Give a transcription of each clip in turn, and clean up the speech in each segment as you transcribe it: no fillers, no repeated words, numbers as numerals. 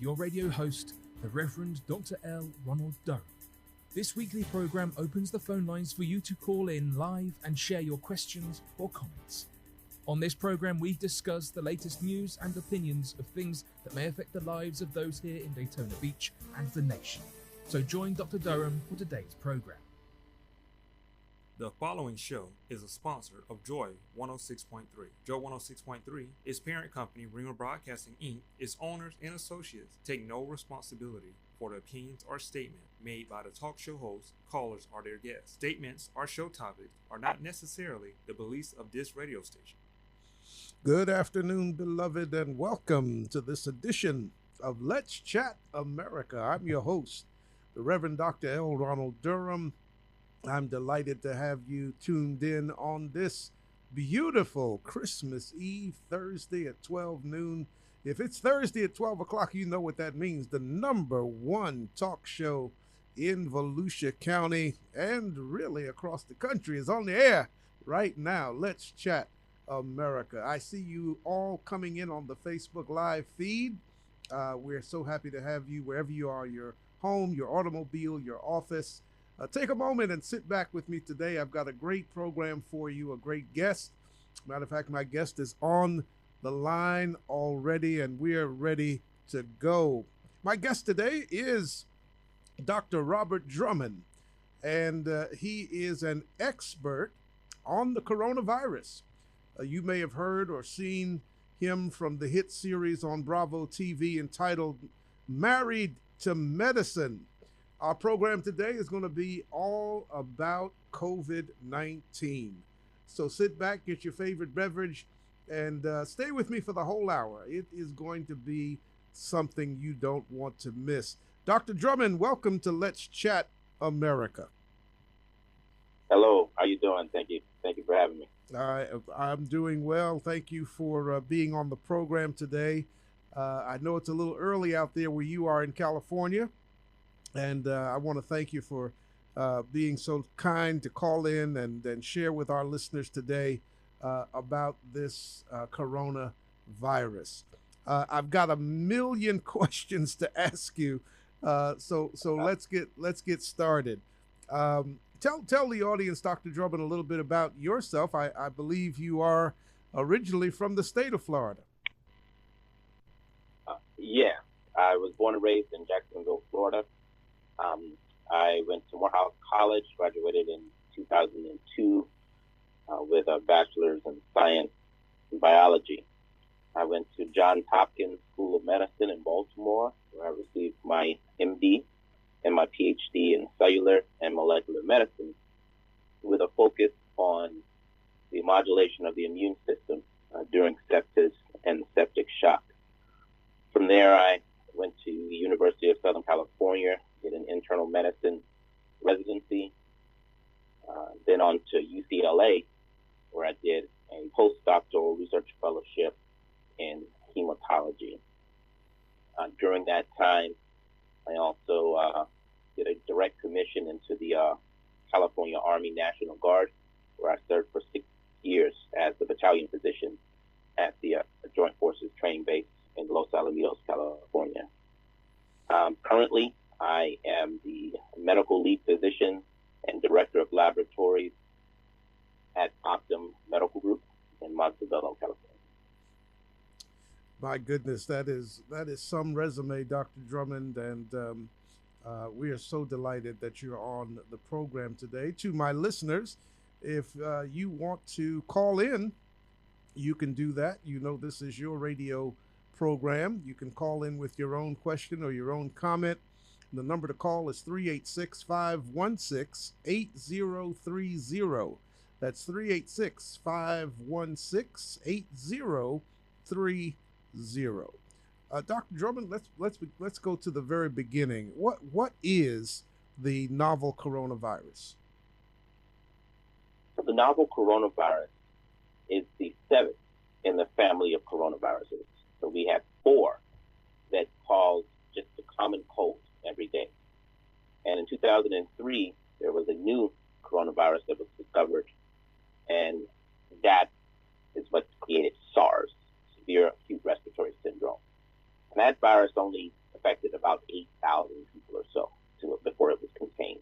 your radio host, the Reverend Dr. L. Ronald Durham. This weekly program opens the phone lines for you to call in live and share your questions or comments. On this program, we discuss the latest news and opinions of things that may affect the lives of those here in Daytona Beach and the nation. So join Dr. Durham for today's program. The following show is a sponsor of Joy 106.3. Joy 106.3, its parent company, Ringer Broadcasting, Inc., its owners and associates take no responsibility for the opinions or statement made by the talk show hosts, callers, or their guests. Statements or show topics are not necessarily the beliefs of this radio station. Good afternoon, beloved, and welcome to this edition of Let's Chat America. I'm your host, the Reverend Dr. L. Ronald Durham. I'm delighted to have you tuned in on this beautiful Christmas Eve, Thursday at 12 noon. If it's Thursday at 12 o'clock, you know what that means. The number one talk show in Volusia County and really across the country is on the air right now. Let's Chat America. I see you all coming in on the Facebook Live feed. We're so happy to have you wherever you are, your home, your automobile, your office. Take a moment and sit back with me today. I've got a great program for you, a great guest. Matter of fact, my guest is on the line already, and we're ready to go. My guest today is Dr. Robert Drummond, and he is an expert on the coronavirus. You may have heard or seen him from the hit series on Bravo TV entitled Married to Medicine. Our program today is going to be all about COVID-19. So sit back, get your favorite beverage, and stay with me for the whole hour. It is going to be something you don't want to miss. Dr. Drummond, welcome to Let's Chat America. Hello, how you doing? Thank you. Thank you for having me. I'm doing well. Thank you for being on the program today. I know it's a little early out there where you are in California. And I want to thank you for being so kind to call in and share with our listeners today about this coronavirus. I've got a million questions to ask you, so let's get started. Tell the audience, Dr. Drummond, a little bit about yourself. I believe you are originally from the state of Florida. Yeah, I was born and raised in Jacksonville, Florida. I went to Morehouse College, graduated in 2002 with a bachelor's in science and biology. I went to Johns Hopkins School of Medicine in Baltimore, where I received my MD and my PhD in cellular and molecular medicine with a focus on the modulation of the immune system during sepsis and septic shock. From there, I went to the University of Southern California, did an internal medicine residency, then on to UCLA, where I did a postdoctoral research fellowship in hematology. During that time, I also did a direct commission into the California Army National Guard, where I served for 6 years as the battalion physician at the Joint Forces Training Base in Los Alamitos, California. Currently, I am the medical lead physician and director of laboratories at Optum Medical Group in Montebello, California. My goodness, that is some resume, Dr. Drummond, and we are so delighted that you're on the program today. To my listeners, if you want to call in, you can do that. You know this is your radio program. You can call in with your own question or your own comment. The number to call is 386-516-8030. That's 386-516-8030. Dr. Drummond, let's go to the very beginning. What is the novel coronavirus? So the novel coronavirus is the seventh in the family of coronaviruses. So we have four that cause just a common cold every day. And in 2003, there was a new coronavirus that was discovered, and that is what created SARS, severe acute respiratory syndrome. And that virus only affected about 8,000 people or so before it was contained.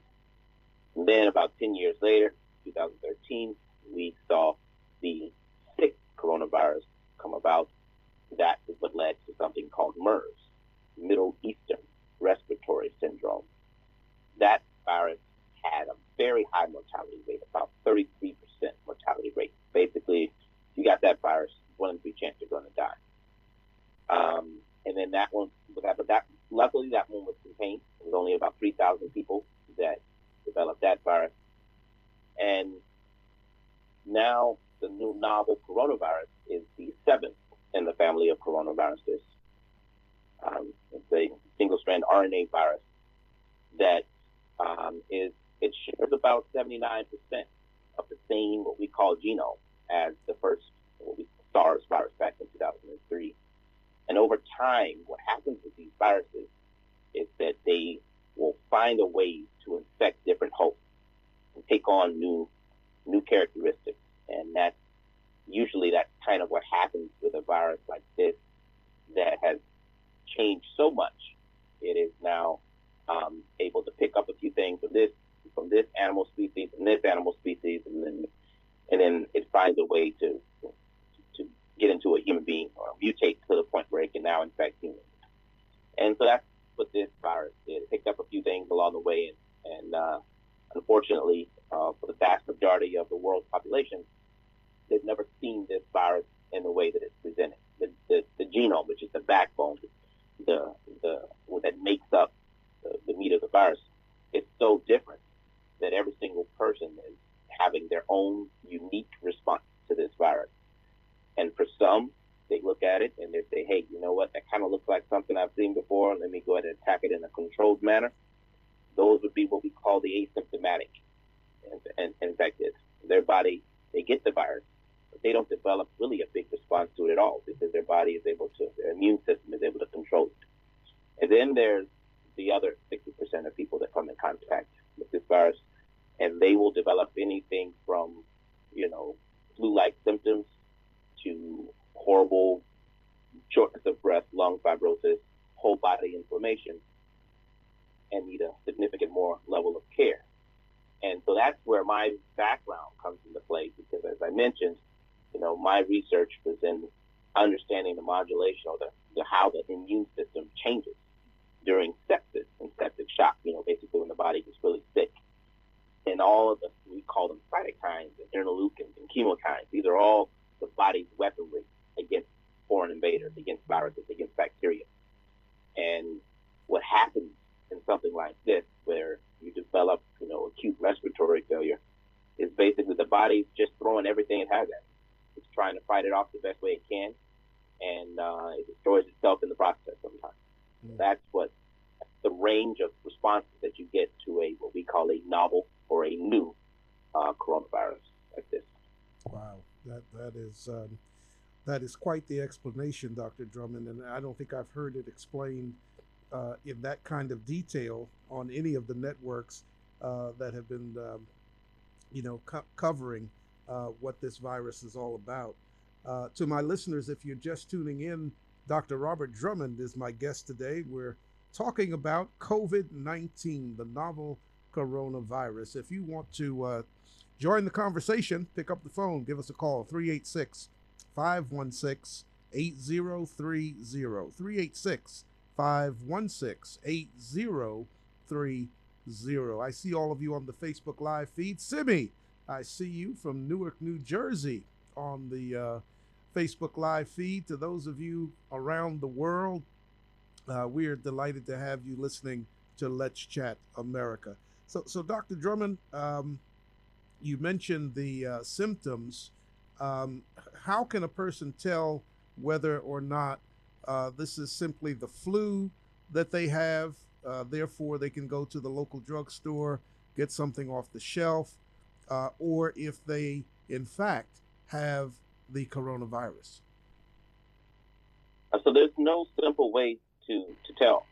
And then about 10 years later, 2013, we saw the sixth coronavirus come about. That is what led to something called MERS, Middle Eastern Respiratory Syndrome. That virus had a very high mortality rate, about 33% mortality rate. Basically, if you got that virus, 1 in 3 chance you're going to die. And then that one, luckily that one was contained. It was only about 3,000 people that developed that virus. And now the new novel coronavirus is the seventh in the family of coronaviruses. It's a single-strand RNA virus that it shares about 79% of the same, what we call genome, as the first, SARS virus back in 2003. And over time, what happens with these viruses is that they will find a way to infect different hosts and take on new characteristics. And that's kind of what happens with a virus like this that has changed so much. It is now able to pick up a few things from this animal species and this animal species, and then it finds a way to get into a human being or mutate to the point where it can now infect humans. And so that's what this virus did. It picked up a few things along the way, and unfortunately, for the vast majority of the world's population, they've never seen this virus in the way that it's presented. The genome, which is the backbone, what that makes up the meat of the virus, it's so different that every single person is having their own unique response to this virus. And for some, they look at it and they say, hey, you know what, that kind of looks like something I've seen before. Let me go ahead and attack it in a controlled manner. Those would be what we call the asymptomatic and infected. Their body, they get the virus, but they don't develop really a big response to it at all because their body is able to, their immune system is able to control it. And then there's the other 60% of people that come in contact with this virus, and they will develop anything from, flu-like symptoms to horrible shortness of breath, lung fibrosis, whole body inflammation, and need a significant more level of care. And so that's where my background comes into play, because as I mentioned, my research was in understanding the modulation or how the immune system changes during sepsis and septic shock, basically when the body gets really sick. And all of we call them cytokines and interleukins and chemokines. These are all the body's weaponry against foreign invaders, against viruses, against bacteria. And what happens in something like this, where you develop, acute respiratory failure, is basically the body's just throwing everything it has at it. It's trying to fight it off the best way it can, and it destroys itself in the process sometimes. That's the range of responses that you get to what we call a novel or a new coronavirus like this. Wow, that is quite the explanation, Dr. Drummond, and I don't think I've heard it explained in that kind of detail on any of the networks that have been, covering what this virus is all about. To my listeners, if you're just tuning in, Dr. Robert Drummond is my guest today. We're talking about COVID-19, the novel coronavirus. If you want to join the conversation, pick up the phone, give us a call, 386-516-8030, 386-516-8030. I see all of you on the Facebook Live feed. Simi, I see you from Newark, New Jersey on the Facebook Live feed. To those of you around the world, we are delighted to have you listening to Let's Chat America. So Dr. Drummond, you mentioned the symptoms. How can a person tell whether or not this is simply the flu that they have, therefore they can go to the local drugstore, get something off the shelf, or if they, in fact, have the coronavirus? So there's no simple way to tell.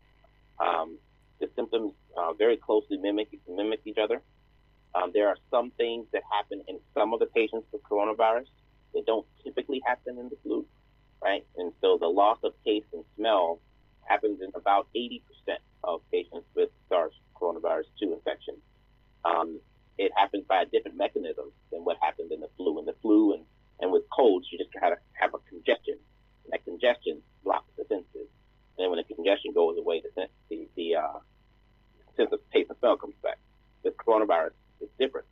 The symptoms very closely mimic each other. There are some things that happen in some of the patients with coronavirus that don't typically happen in the flu, right? And so the loss of taste and smell happens in about 80% of patients with SARS coronavirus 2 infection. It happens by a different mechanism than what happened in the flu. In the flu and with colds, you just have a congestion. And that congestion blocks the senses. And then when the congestion goes away, the sense of taste and smell comes back. This coronavirus is different.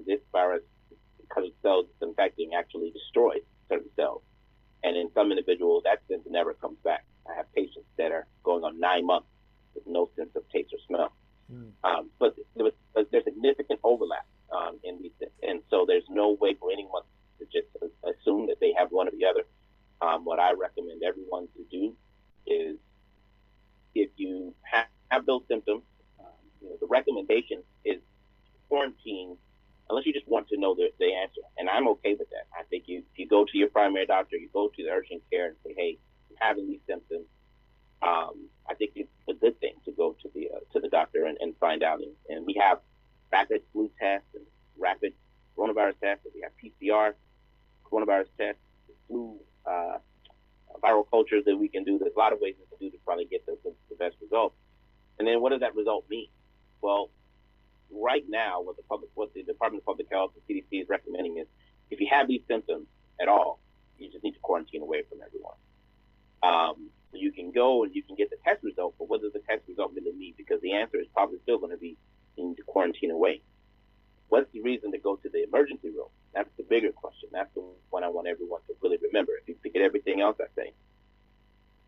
This virus, because of cells it's infecting, actually destroys certain cells. And in some individuals, that sense never comes back. I have patients that are going on 9 months with no sense of taste or smell. But there's significant overlap in these things. And so there's no way for anyone to just assume that they have one or the other. What I recommend everyone to do is, if you have those symptoms, the recommendation is quarantine, unless you just want to know the answer. And I'm okay with that. I think if you go to your primary doctor, you go to the urgent care and say, hey, I'm having these symptoms, I think it's a good thing to go to the doctor and find out. And we have rapid flu tests and rapid coronavirus tests. We have PCR coronavirus tests, flu viral cultures that we can do. There's a lot of ways we can do to probably get the best results. And then what does that result mean? Well, right now, what the Department of Public Health, the CDC, is recommending is, if you have these symptoms at all, you just need to quarantine away from everyone. So you can go and you can get the test result, but what does the test result really mean? Because the answer is probably still going to be you need to quarantine away. What's the reason to go to the emergency room? That's the bigger question. That's the one I want everyone to really remember. If you forget everything else I say,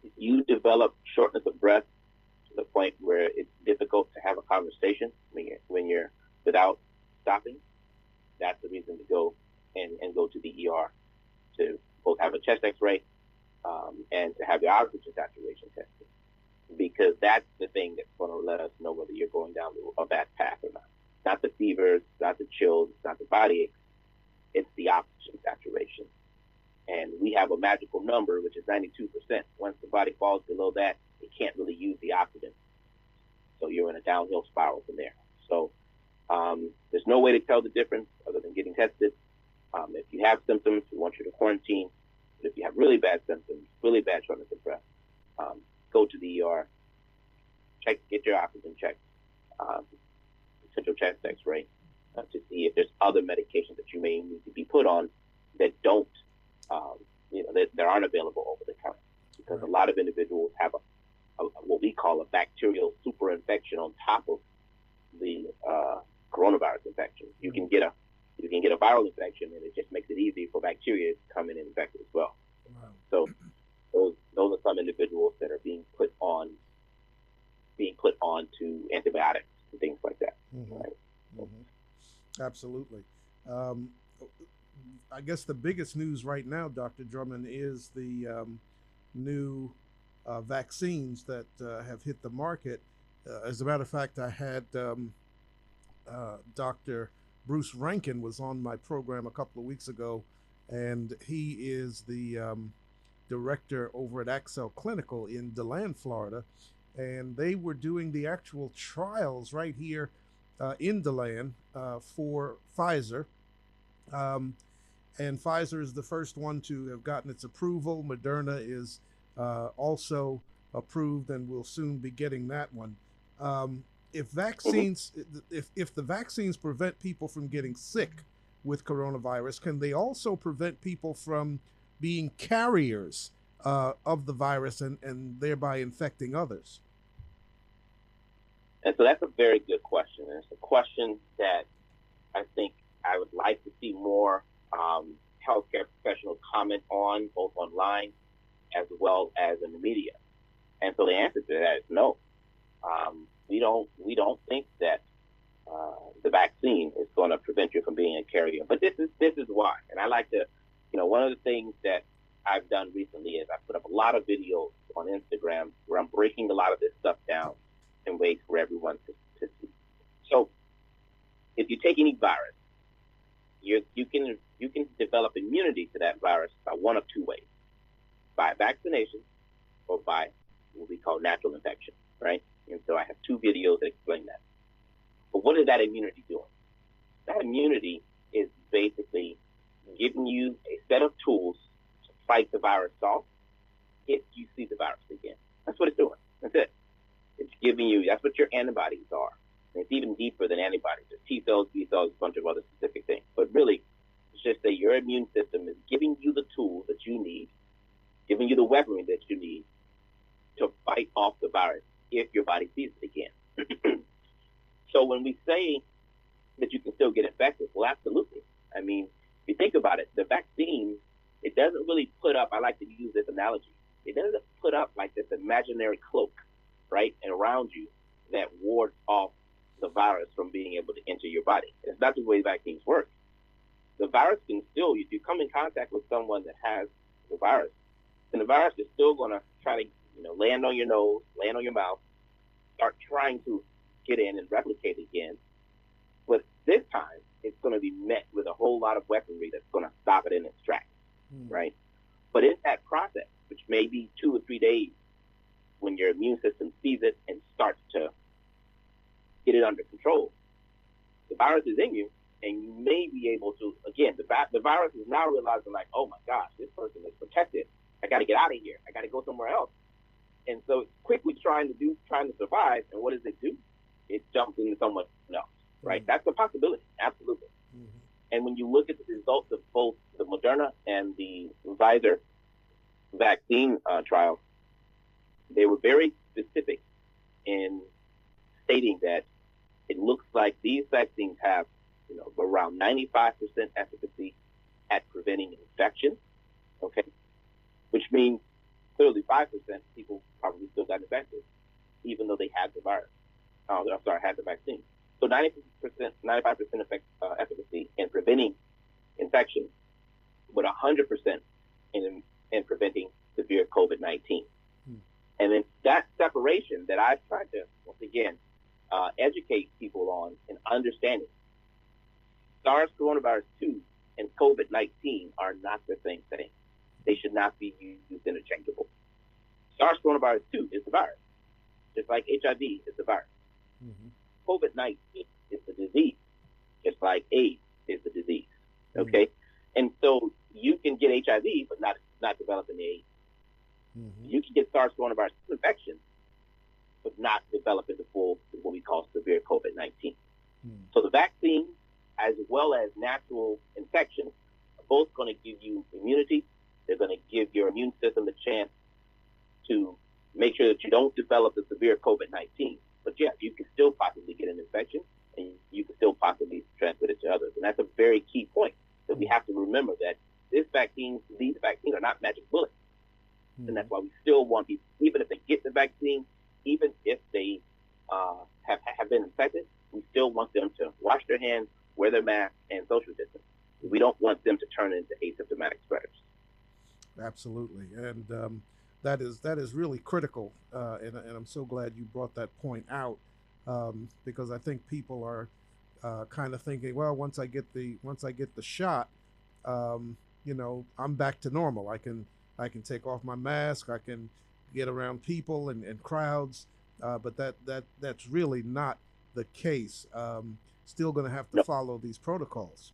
if you develop shortness of breath to the point where it's difficult to have a conversation when you're without stopping, that's the reason to go and go to the ER to both have a chest X-ray and to have your oxygen saturation tested, because that's the thing that's going to let us know whether you're going down a bad path or not. Not the fevers, not the chills, not the body aches. It's the oxygen saturation. And we have a magical number, which is 92%. Once the body falls below that, it can't really use the oxygen. So you're in a downhill spiral from there. So there's no way to tell the difference other than getting tested. If you have symptoms, we want you to quarantine. But if you have really bad symptoms, really bad shortness of breath, go to the ER, get your oxygen checked, central chest X-ray, to see if there's other medications that you may need to be put on that don't, that aren't available over the counter. Because a lot of individuals have what we call a bacterial superinfection on top of the coronavirus infection. You can get a viral infection, and it just makes it easy for bacteria to come in and infect it as well. Wow. So those are some individuals that are being put on to antibiotics and things like that. Mm-hmm. Right? Mm-hmm. Absolutely. I guess the biggest news right now, Dr. Drummond, is the new vaccines that have hit the market. As a matter of fact, I had Dr. Bruce Rankin was on my program a couple of weeks ago, and he is the director over at Axel Clinical in DeLand, Florida, and they were doing the actual trials right here in DeLand for Pfizer. And Pfizer is the first one to have gotten its approval. Moderna is also approved and will soon be getting that one. If the vaccines prevent people from getting sick with coronavirus, can they also prevent people from being carriers of the virus and thereby infecting others? And so that's a very good question. And it's a question that I think I would like to see more healthcare professionals comment on, both online as well as in the media. And so the answer to that is no. We don't think that the vaccine is going to prevent you from being a carrier. But this is why. And I like to, one of the things that I've done recently is I put up a lot of videos on Instagram where I'm breaking a lot of this stuff down in ways for everyone to see. So if you take any virus, you can develop immunity to that virus by one of two ways: by vaccination or by what we call natural infection, right? And so I have two videos that explain that. But what is that immunity doing? That immunity is basically giving you a set of tools to fight the virus off if you see the virus again. That's what it's doing. That's it. It's giving you, that's what your antibodies are. And it's even deeper than antibodies. It's T cells, B cells, a bunch of other specific things. But really, it's just that your immune system is giving you the tools that you need, giving you the weaponry that you need to fight off the virus if your body sees it again. So when we say that you can still get infected, well, absolutely. I mean, if you think about it, the vaccine, it doesn't really put up, I like to use this analogy, it doesn't put up like this imaginary cloak, right, and around you that wards off the virus from being able to enter your body. It's not the way vaccines work. The virus can still, if you come in contact with someone that has the virus, then the virus is still going to try to, land on your nose, land on your mouth, start trying to get in and replicate again. But this time, it's going to be met with a whole lot of weaponry that's going to stop it in its tracks, right? But in that process, which may be 2 or 3 days, when your immune system sees it and starts to get it under control, the virus is in you, and you may be able to, again, the virus is now realizing like, oh my gosh, this person is protected. I got to get out of here. I got to go somewhere else. And so it's quickly trying to survive. And what does it do? It jumps into someone else, right? That's a possibility, absolutely. And when you look at the results of both the Moderna and the Pfizer vaccine trials, they were very specific in stating that it looks like these vaccines have, around 95% efficacy at preventing infection, okay? Which means clearly 5% people probably still got infected, even though they had the virus. Had the vaccine. So 95% efficacy in preventing infection, with 100% in preventing severe COVID-19. And then that separation that I've tried to, once again, educate people on and understanding. SARS coronavirus 2 and COVID-19 are not the same thing. They should not be used interchangeable. SARS coronavirus 2 is the virus, just like HIV is the virus. COVID-19 is the disease, just like AIDS is the disease. Okay, and so you can get HIV but not develop an AIDS. You can get SARS coronavirus infection but not develop into full what we call severe COVID-19. So the vaccine, as well as natural infection, are both going to give you immunity. They're going to give your immune system a chance to make sure that you don't develop the severe COVID-19. But yeah, you can still possibly get an infection, and you can still possibly transmit it to others. And that's a very key point that we have to remember, that these vaccines are not magic bullets. And that's why we still want people, even if they get the vaccine, even if they have been infected, we still want them to wash their hands, wear their mask, and social distance. We don't want them to turn into asymptomatic spreaders. Absolutely. And that is really critical. And I'm so glad you brought that point out, because I think people are kind of thinking, well, once I get the shot, I'm back to normal. I can take off my mask. I can get around people and crowds. But that's really not the case. Still going to have to follow these protocols.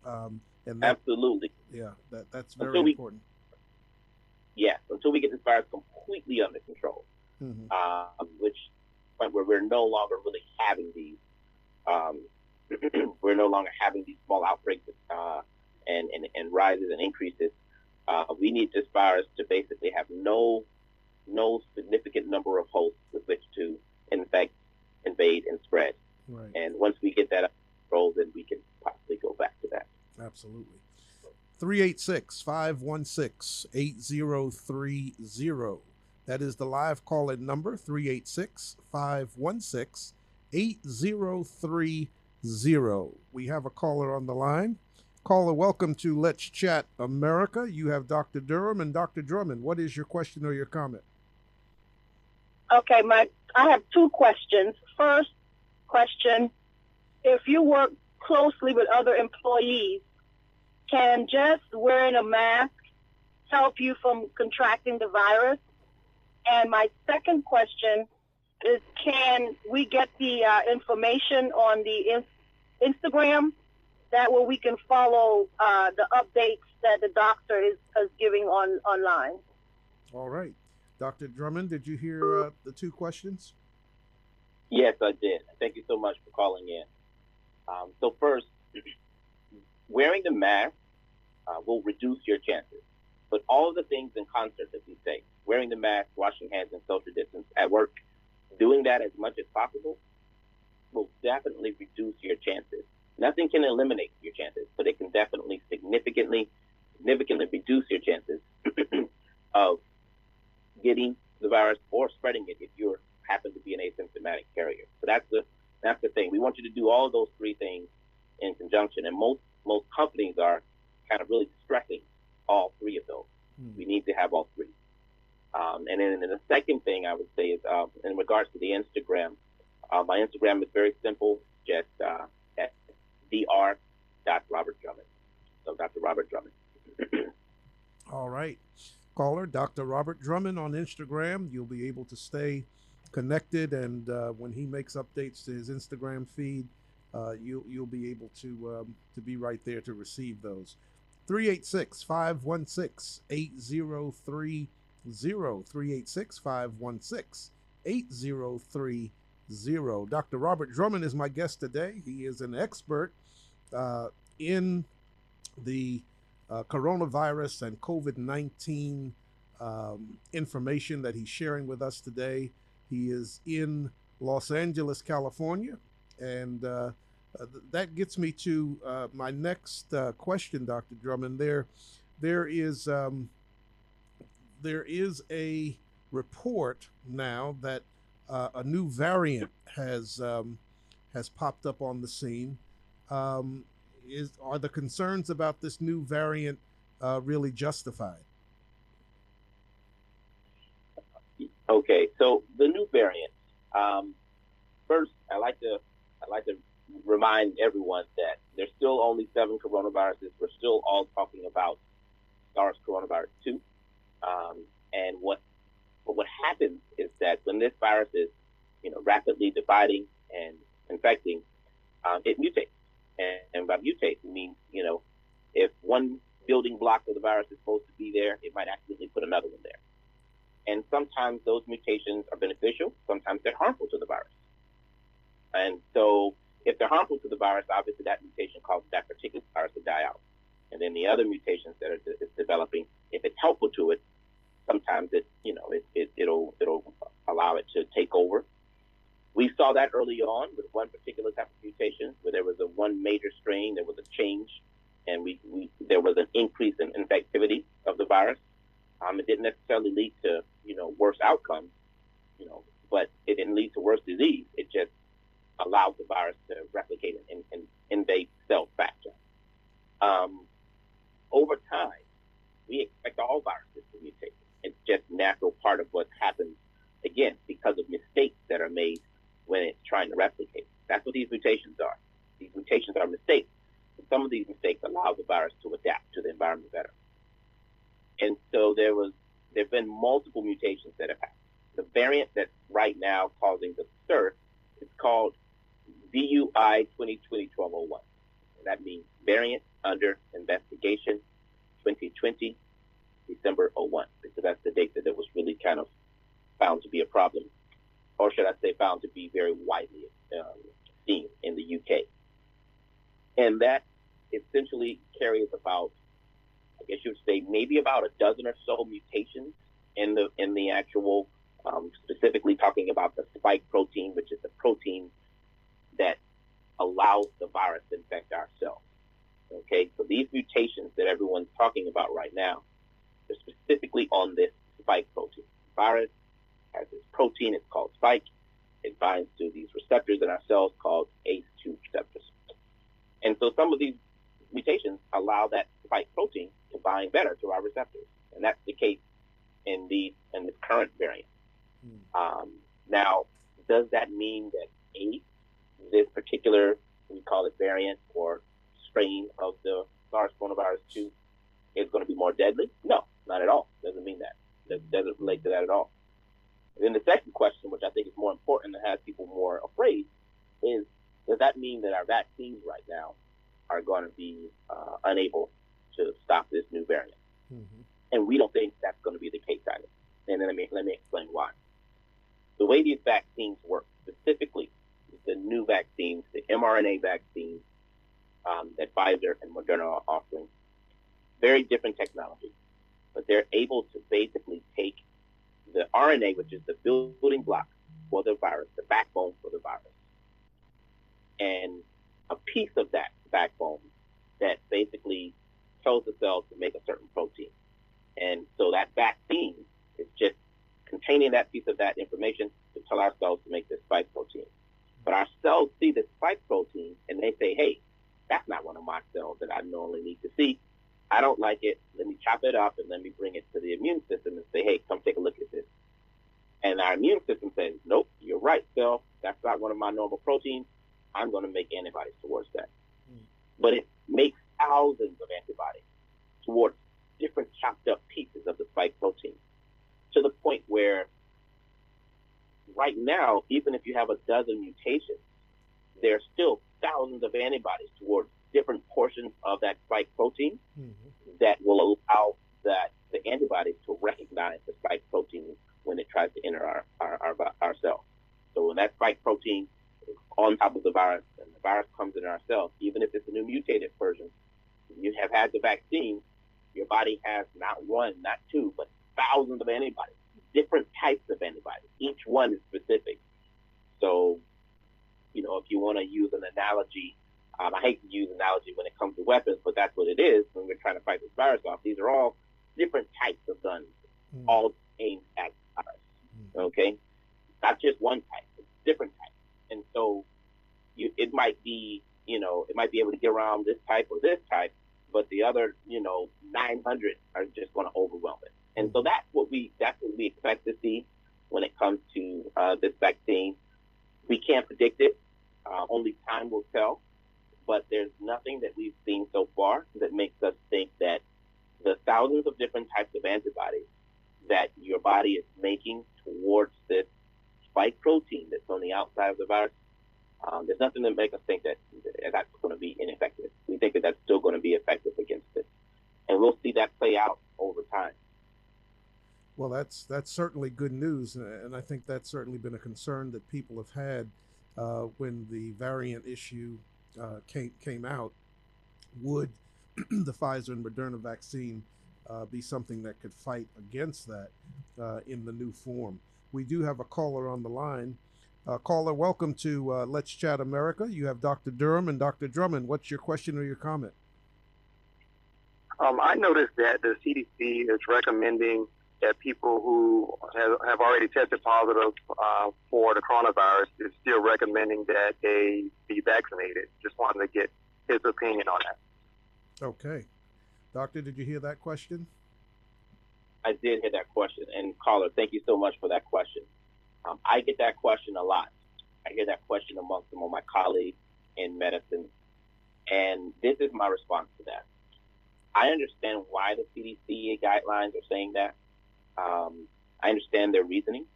And absolutely. Yeah, that's very important. Yes, until we get this virus completely under control, which point where we're no longer really having these, we're no longer having these small outbreaks and rises and increases. We need this virus to basically have no significant number of hosts with which to infect, invade, and spread. Right. And once we get that under control, then we can possibly go back to that. Absolutely. 386-516-8030. That is the live call-in number, 386-516-8030. We have a caller on the line. Caller, welcome to Let's Chat America. You have Dr. Durham and Dr. Drummond. What is your question or your comment? Okay, I have two questions. First question, if you work closely with other employees, can just wearing a mask help you from contracting the virus? And my second question is, can we get the information on the Instagram? That way we can follow the updates that the doctor is giving online. All right. Dr. Drummond, did you hear the two questions? Yes, I did. Thank you so much for calling in. So first, wearing the mask will reduce your chances. But all of the things in concert, as we say, wearing the mask, washing hands, and social distance at work, doing that as much as possible will definitely reduce your chances. Nothing can eliminate your chances, but it can definitely significantly reduce your chances of getting the virus or spreading it if you happen to be an asymptomatic carrier. So that's the thing. We want you to do all of those three things in conjunction, and most companies are kind of really stressing all three of those. We need to have all three. And then the second thing I would say is in regards to the Instagram, my Instagram is very simple, just at dr.robert.drummond. So Dr. Robert Drummond. All right. Caller, Dr. Robert Drummond on Instagram. You'll be able to stay connected, and when he makes updates to his Instagram feed, you'll be able to be right there to receive those. 386-516-8030. 386-516-8030. Dr. Robert Drummond is my guest today. He is an expert in the coronavirus and COVID-19 information that he's sharing with us today. He is in Los Angeles, California, and that gets me to my next question, Dr. Drummond. There is a report now that a new variant has popped up on the scene. Are the concerns about this new variant really justified? Okay, so the new variant. First, I like to remind everyone that there's still only 7 coronaviruses. We're still all talking about SARS coronavirus 2. And what happens is that when this virus is, rapidly dividing and infecting, it mutates. And by mutate, it means, if one building block of the virus is supposed to be there, it might accidentally put another one there. And sometimes those mutations are beneficial. Sometimes they're harmful to the virus. And so if they're harmful to the virus, obviously that mutation causes that particular virus to die out. And then the other mutations that it's developing, if it's helpful to it, sometimes it'll allow it to take over. We saw that early on with one particular type of mutation, where there was one major strain, there was a change, and there was an increase in infectivity of the virus. It didn't necessarily lead to worse outcomes, but it didn't lead to worse disease. It just allowed the virus to replicate and invade cells faster. Over time, we expect all viruses to mutate. It's just natural part of what happens, again, because of mistakes that are made when it's trying to replicate. That's what these mutations are. These mutations are mistakes. And some of these mistakes allow the virus to adapt to the environment better. And so there've been multiple mutations that have happened. The variant that's right now causing the stir is called VUI 2020-1201. That means variant under investigation 2020, December 01. So that's the date that it was really kind of found to be a problem, or should I say found to be very widely seen in the UK. And that essentially carries about, I guess you would say, maybe about a dozen or so mutations in the actual, specifically talking about the spike protein, which is the protein that allows the virus to infect our cells. Okay, so these mutations that everyone's talking about right now are specifically on this spike protein. The virus has this protein, it's called spike. It binds to these receptors in our cells called ACE2 receptors. And so some of these mutations allow that spike protein to bind better to our receptors. And that's the case in this current variant. Now, does that mean that ACE, this particular, we call it variant or strain of the SARS coronavirus 2, is going to be more deadly? No, not at all. Doesn't mean that. Doesn't relate to that at all. And then the second question, which I think is more important and has people more afraid, is does that mean that our vaccines right now are going to be unable to stop this new variant? Mm-hmm. And we don't think that's going to be the case either. And then let me these vaccines work, specifically the new vaccines, the mRNA vaccines that Pfizer and Moderna are offering. Very different technology, but they're able to basically take the RNA, which is the building block for the virus, the backbone for the virus, and a piece of that backbone that basically tells the cell to make a certain protein. And so that vaccine is just containing that piece of that information to tell our cells to make this spike protein. But our cells see this spike protein and they say, hey, that's not one of my cells that I normally need to see. I don't like it. Let me chop it up and let me bring it to the immune system and say, hey, come take a look at this. And our immune system says, nope, you're right, cell. That's not one of my normal proteins. I'm going to make antibodies towards that. But it makes thousands of antibodies towards different chopped up pieces of the spike protein, to the point where right now, even if you have a dozen mutations, there's still thousands of antibodies towards different portions of that spike protein that will allow the antibodies to recognize the spike protein when it tries to enter our cell. So when that spike protein is on top of the virus and the virus comes in our cells, even if it's a new mutated version, you have had the vaccine, your body has not one, not two, but thousands of antibodies, different types of antibodies. Each one is specific. So, if you want to use an analogy, I hate to use analogy when it comes to weapons, but that's what it is when we're trying to fight this virus off. These are all different types of guns, all aimed at the virus. Okay? Not just one type, it's different types. And so it might be, it might be able to get around this type or this type, but the other, 900 are just going to overwhelm it. And so that's what we expect to see when it comes to this vaccine. We can't predict it. Only time will tell. But there's nothing that we've seen so far that makes us think that the thousands of different types of antibodies that your body is making towards this spike protein that's on the outside of the virus, there's nothing to make us think that that's going to be ineffective. We think that that's still going to be effective against it. And we'll see that play out over time. Well, that's certainly good news, and I think that's certainly been a concern that people have had when the variant issue came out. Would the Pfizer and Moderna vaccine be something that could fight against that in the new form? We do have a caller on the line. Caller, welcome to Let's Chat America. You have Dr. Durham and Dr. Drummond. What's your question or your comment? I noticed that the CDC is recommending that people who have already tested positive for the coronavirus is still recommending that they be vaccinated. Just wanted to get his opinion on that. Okay. Doctor, did you hear that question? I did hear that question. And caller, thank you so much for that question. I get that question a lot. I hear that question amongst some of my colleagues in medicine. And this is my response to that. I understand why the CDC guidelines are saying that. I understand their reasoning.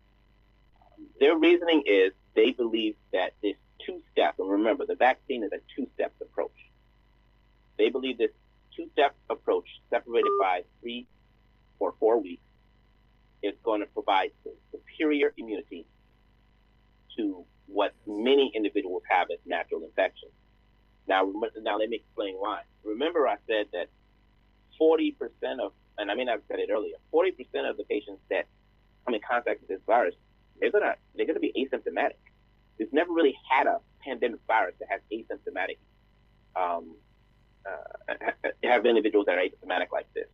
Their reasoning is they believe that this two-step, and remember, the vaccine is a two-step approach. They believe this two-step approach, separated by 3 or 4 weeks, is going to provide superior immunity to what many individuals have as natural infections. Now let me explain why. Remember, I said that 40% of, and I may not have said it earlier, 40% of the patients that come in contact with this virus, they're gonna be asymptomatic. We've never really had a pandemic virus that has asymptomatic, have individuals that are asymptomatic like this.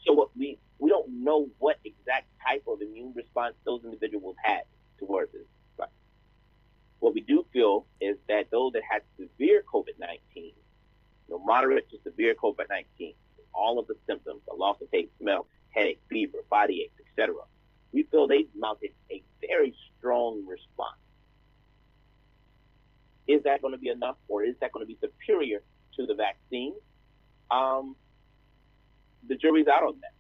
So what we don't know what exact type of immune response those individuals had towards this virus. What we do feel is that those that had severe COVID-19, moderate to severe COVID-19, all of the symptoms, the loss of taste, smell, headache, fever, body aches, etc., we feel they mounted a very strong response. Is that going to be enough, or is that going to be superior to the vaccine? The jury's out on that.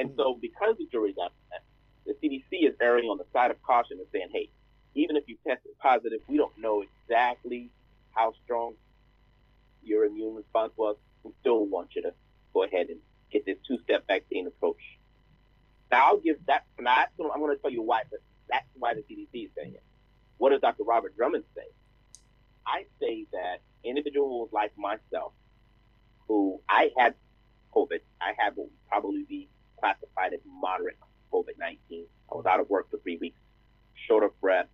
And so because the jury's out on that, the CDC is erring on the side of caution and saying, hey, even if you tested positive, we don't know exactly how strong your immune response was. We still want you to go ahead and get this two-step vaccine approach. Now, I'll give that. Now, I'm going to tell you why. But That's why the CDC is saying it. What does Dr. Robert Drummond say? I say that individuals like myself, who I had COVID, I had what would probably be classified as moderate COVID-19. I was out of work for 3 weeks, short of breath,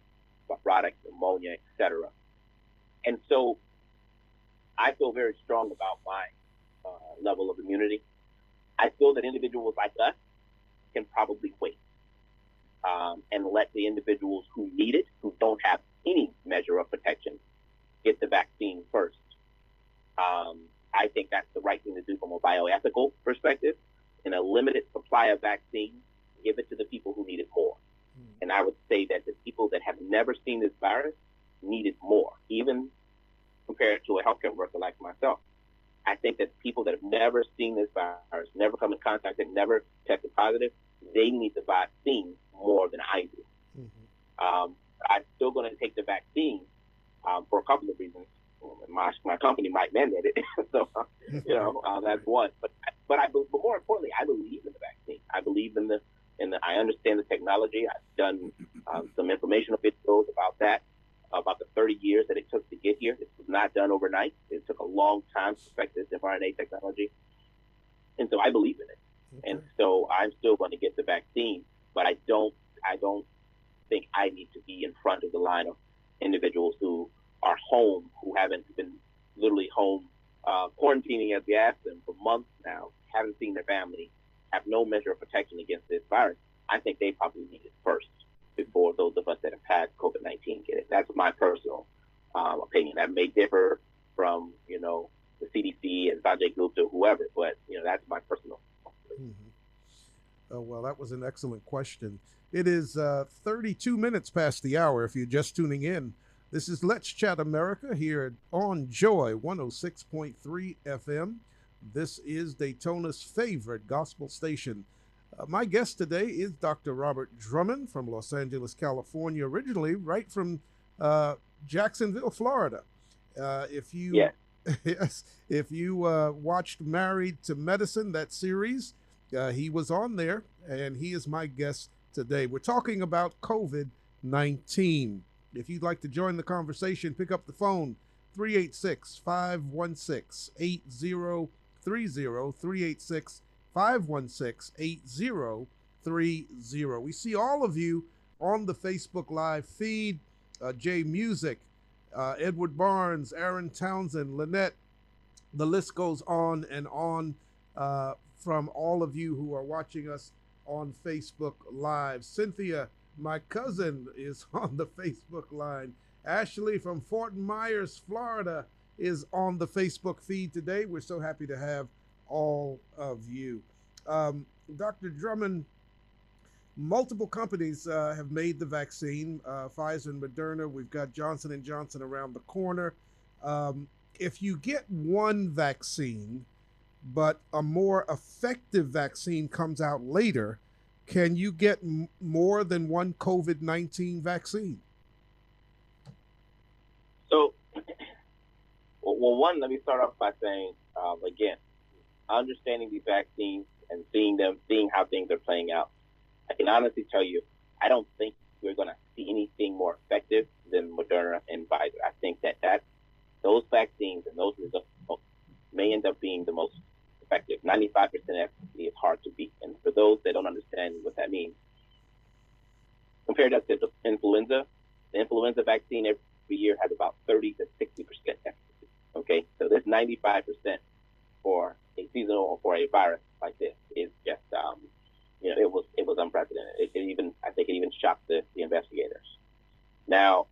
fibrotic, pneumonia, etc. And so I feel very strong about my level of immunity. I feel that individuals like us can probably wait and let the individuals who need it, who don't have any measure of protection, get the vaccine first. I think that's the right thing to do from a bioethical perspective. In a limited supply of vaccine, give it to the people who need it more. And I would say that the people that have never seen this virus need it more, even compared to a healthcare worker like myself. I think that people that have never seen this virus, never come in contact, and never tested positive, they need the vaccine more than I do. I'm still going to take the vaccine for a couple of reasons. My company might mandate it, so that's one. But more importantly, I believe in the vaccine. I believe in the. I understand the technology. I've done some informational videos about that, about the 30 years that it took to get here. This was not done overnight. It took a long time to perfect this mRNA technology, and so I believe in it. Okay. And so I'm still going to get the vaccine, but I don't think I need to be in front of the line of individuals who are home, who haven't been literally home quarantining, as we asked them, for months now, haven't seen their family, have no measure of protection against this virus. I think they probably need it first before those of us that have had COVID-19 get it. That's my personal opinion. That may differ from, the CDC and Sanjay Gupta or whoever, but, that's my personal opinion. Well, that was an excellent question. It is 32 minutes past the hour if you're just tuning in. This is Let's Chat America here on Joy 106.3 FM. This is Daytona's favorite gospel station. My guest today is Dr. Robert Drummond from Los Angeles, California, originally right from Jacksonville, Florida. If you watched Married to Medicine, that series, he was on there, and he is my guest today. We're talking about COVID-19. If you'd like to join the conversation, pick up the phone, 386-516-8030, 386-516-8030. We see all of you on the Facebook Live feed, Jay Music, Edward Barnes, Aaron Townsend, Lynette. The list goes on and on from all of you who are watching us on Facebook Live. Cynthia, my cousin, is on the Facebook line. Ashley from Fort Myers, Florida, is on the Facebook feed today. We're so happy to have all of you. Dr. Drummond, multiple companies have made the vaccine, Pfizer and Moderna. We've got Johnson & Johnson around the corner. If you get one vaccine, but a more effective vaccine comes out later, can you get more than one COVID-19 vaccine? So, well, one, let me start off by saying, again, understanding these vaccines and seeing how things are playing out, I can honestly tell you, I don't think we're going to see anything more effective than Moderna and Pfizer. I think that those vaccines and those results may end up being the most effective. 95% efficacy is hard to beat. And for those that don't understand what that means, compare that to the influenza. The influenza vaccine every year has about 30 to 60% efficacy. Okay, so this 95% for a seasonal or for a virus like this is just, it was unprecedented. I think it even shocked the investigators. Now,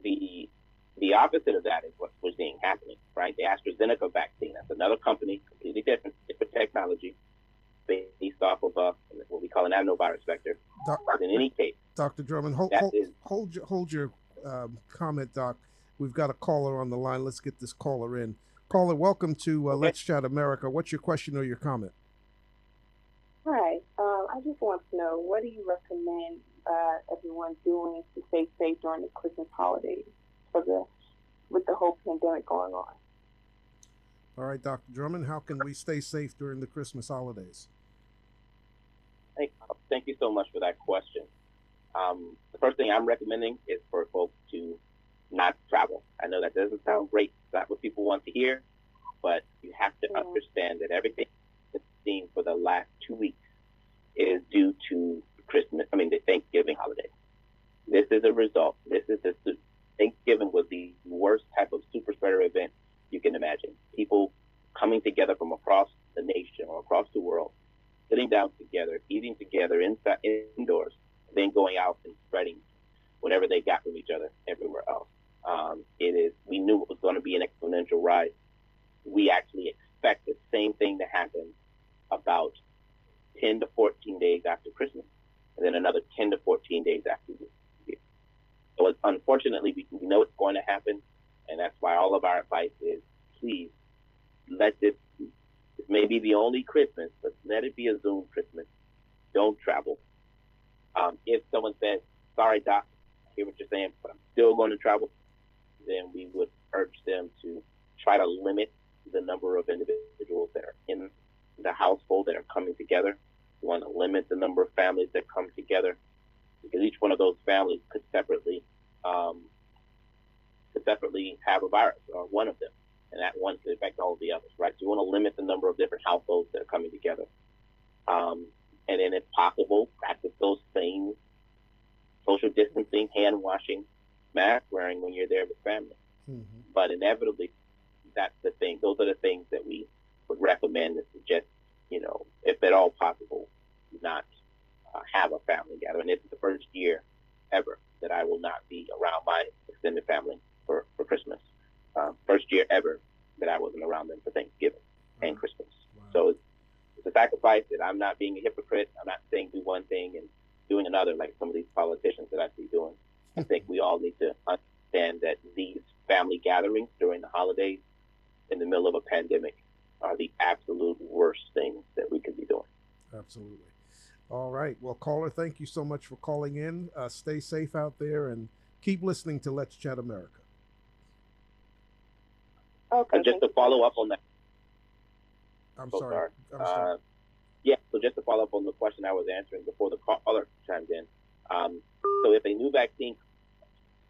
the opposite of that is what we're seeing happening, right? The AstraZeneca vaccine, that's another company, completely different technology, based off of what we call an adenovirus vector. But in any case, Dr. Drummond, hold your comment, Doc. We've got a caller on the line. Let's get this caller in. Caller, welcome to Let's Chat America. What's your question or your comment? Hi. I just want to know, what do you recommend everyone doing to stay safe during the Christmas holidays with the whole pandemic going on? All right, Dr. Drummond, how can we stay safe during the Christmas holidays? Thank you so much for that question. The first thing I'm recommending is for folks to not travel. I know that doesn't sound great. It's not what people want to hear, but you have to understand that everything that's seen for the last 2 weeks is due to the Thanksgiving holiday. This is a result. Thanksgiving was the worst type of super spreader event you can imagine. People coming together from across the nation or across the world, sitting down together, eating together indoors, then going out and spreading whatever they got from each other everywhere else. We knew it was going to be an exponential rise. We actually expect the same thing to happen about 10 to 14 days after Christmas, and then another 10 to 14 days after New Year. So unfortunately, we know it's going to happen, and that's why all of our advice is, please, this may be the only Christmas, but let it be a Zoom Christmas. Don't travel. If someone says, sorry, Doc, I hear what you're saying, but I'm still going to travel, then we would urge them to try to limit the number of individuals that are in the household that are coming together. We want to limit the number of families that come together, because each one of those families could separately have a virus, or one of them, and that one could affect all of the others, right? So you want to limit the number of different households that are coming together. And then if possible, practice those same social distancing, hand washing, mask wearing when you're there with family. Mm-hmm. But inevitably, that's the thing. Those are the things that we would recommend and suggest, if at all possible, not have a family gathering. This is the first year ever that I will not be around my extended family for Christmas. First year ever that I wasn't around them for Thanksgiving and Christmas. Wow. So it's a sacrifice that I'm not being a hypocrite. I'm not saying do one thing and doing another like some of these politicians that I see doing. I think we all need to understand that these family gatherings during the holidays in the middle of a pandemic are the absolute worst things that we could be doing. Absolutely. All right. Well, caller, thank you so much for calling in. Stay safe out there and keep listening to Let's Chat America. Okay. Just to follow up on that. I'm sorry. So just to follow up on the question I was answering before the caller chimed in. So if a new vaccine,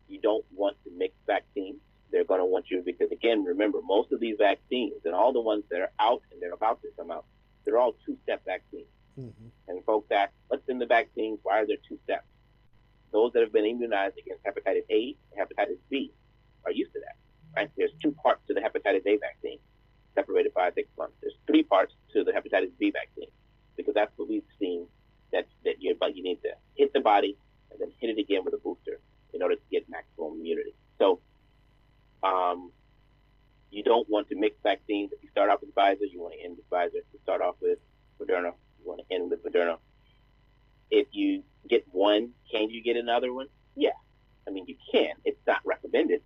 you don't want to mix vaccines. They're going to want you, because again, remember, most of these vaccines and all the ones that are out and they're about to come out, they're all two-step vaccines. Mm-hmm. And folks ask, what's in the vaccines? Why are there two steps? Those that have been immunized against hepatitis A and hepatitis B are used to that, right? There's two parts to the hepatitis A vaccine, separated by 6 months. There's 3 parts to the hepatitis B vaccine, because that's what we've seen, that you need to hit the body and then hit it again with a booster in order to get maximum immunity. So you don't want to mix vaccines. If you start off with Pfizer, you want to end with Pfizer. If you start off with Moderna, you want to end with Moderna. If you get one, can you get another one? Yeah. I mean, you can. It's not recommended.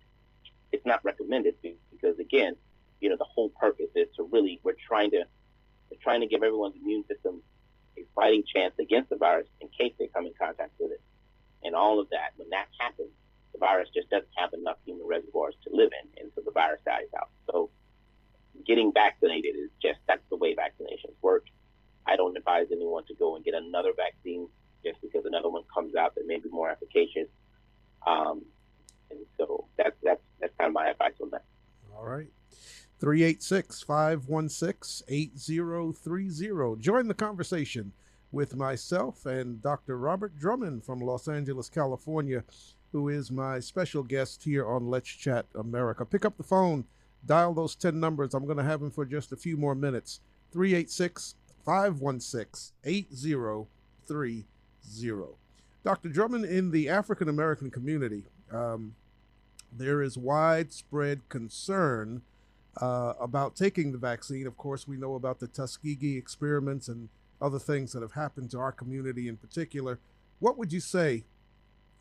It's not recommended because, again, the whole purpose is to really, we're trying to give everyone's immune system a fighting chance against the virus in case they come in contact with it. And all of that, when that happens, the virus just doesn't have enough human reservoirs to live in, and so the virus dies out. So getting vaccinated that's the way vaccinations work. I don't advise anyone to go and get another vaccine just because another one comes out that may be more efficacious. And so that's kind of my advice on that. All right. 386-516-8030. Join the conversation with myself and Dr. Robert Drummond from Los Angeles, California, who is my special guest here on Let's Chat America. Pick up the phone, dial those 10 numbers. I'm going to have them for just a few more minutes. 386-516-8030. Dr. Drummond, in the African American community, there is widespread concern about taking the vaccine. Of course, we know about the Tuskegee experiments and other things that have happened to our community in particular. What would you say,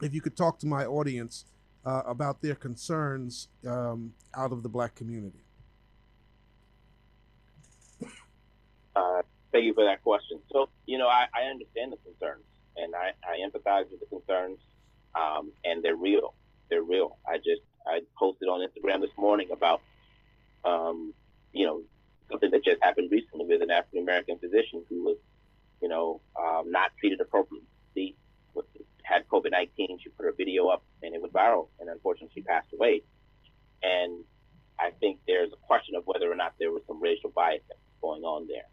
if you could talk to my audience about their concerns out of the Black community? Thank you for that question. So, I understand the concerns, and I empathize with the concerns, and they're real. They're real. I posted on Instagram this morning about, something that just happened recently with an African American physician who was, not treated appropriately. had COVID-19. She put her video up, and it went viral, and unfortunately, she passed away. And I think there's a question of whether or not there was some racial bias going on there.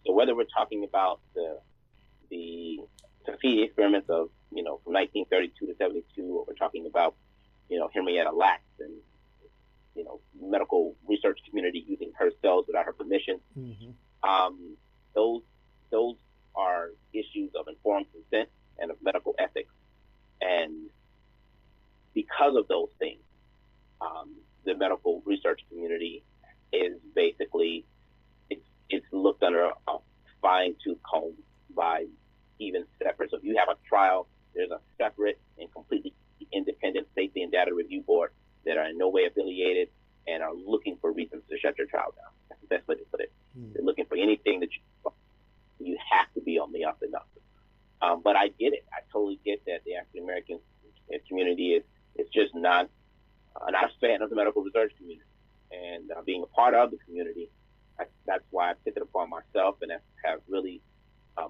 So whether we're talking about the Tuskegee experiments of, from 1932 to 72, or we're talking about, Henrietta Lacks and, medical research community using her cells without her permission. Those are issues of informed consent and of medical ethics. And because of those things, the medical research community is basically, it's looked under a fine-tooth comb by even separate. So if you have a trial, there's a separate and completely independent safety and data review board that are in no way affiliated and are looking for reasons to shut your trial down. That's the best way to put it. They're looking for anything that you have to be on the up and up. But I get it. I totally get that the African American community is just not a fan of the medical research community. And being a part of the community, that's why I took it upon myself and have really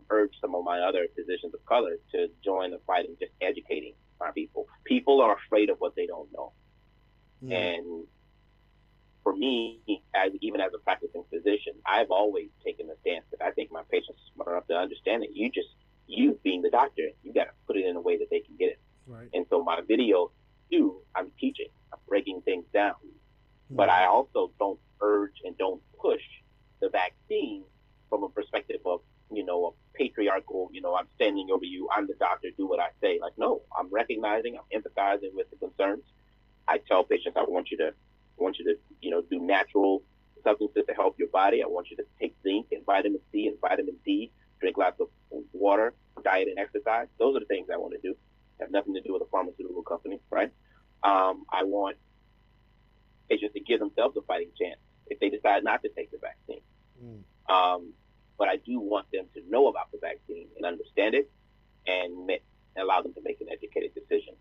urged some of my other physicians of color to join the fight in just educating our people. People are afraid of what they don't know. And for me, even as a practicing physician, I've always taken the stance that I think my patients are smart enough to understand that you being the doctor, you got to put it in a way that they can get it. Right. And so my video, too, I'm teaching, I'm breaking things down. But I also don't urge and don't push the vaccine from a perspective of, a patriarchal, I'm standing over you, I'm the doctor, do what I say. Like, no, I'm recognizing, I'm empathizing with the concerns. I tell patients I want you to, do natural substances to help your body. I want you to take zinc and vitamin C and vitamin D, drink lots of water, diet and exercise. Those are the things I want to do. Have nothing to do with a pharmaceutical company, right? I want patients to give themselves a fighting chance if they decide not to take the vaccine. But I do want them to know about the vaccine and understand it and allow them to make an educated decision.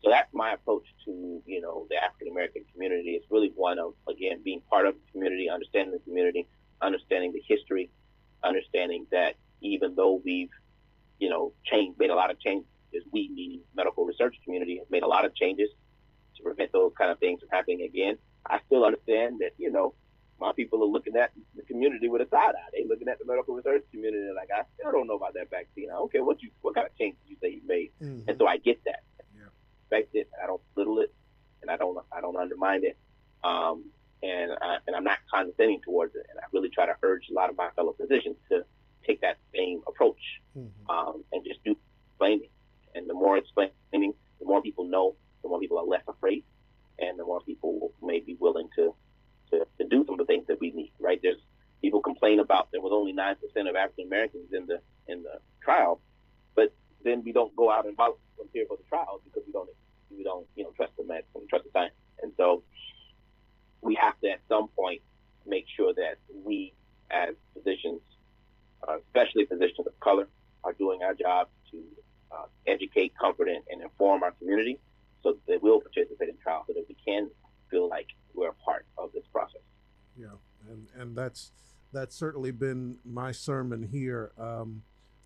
So that's my approach to, the African American community. It's really one of, again, being part of the community, understanding the community, understanding the history, understanding that even though we've, made a lot of changes, we, meaning medical research community, has made a lot of changes to prevent those kind of things from happening again. I still understand that, my people are looking at the community with a side eye. They're looking at the medical research community and like, I still don't know about that vaccine. I don't care what kind of changes you say you made. And so I get that. Yeah. I respect it. I don't belittle it, and I don't undermine it. And I'm not condescending towards it. And I really try to urge a lot of my fellow physicians to take that same approach and just do explaining. And the more explaining, the more people know, the more people are less afraid, and the more people may be willing to do some of the things that we need, right? There's people complain about there was only 9% of African Americans in the trial, but then we don't go out and volunteer for the trial because we don't trust the medicine, trust the science. And so we have to at some point make sure that we as physicians, especially physicians of color, are doing our job to educate, comfort, and inform our community so that they will participate in trials so that we can feel like we're a part of this process. Yeah, and that's certainly been my sermon here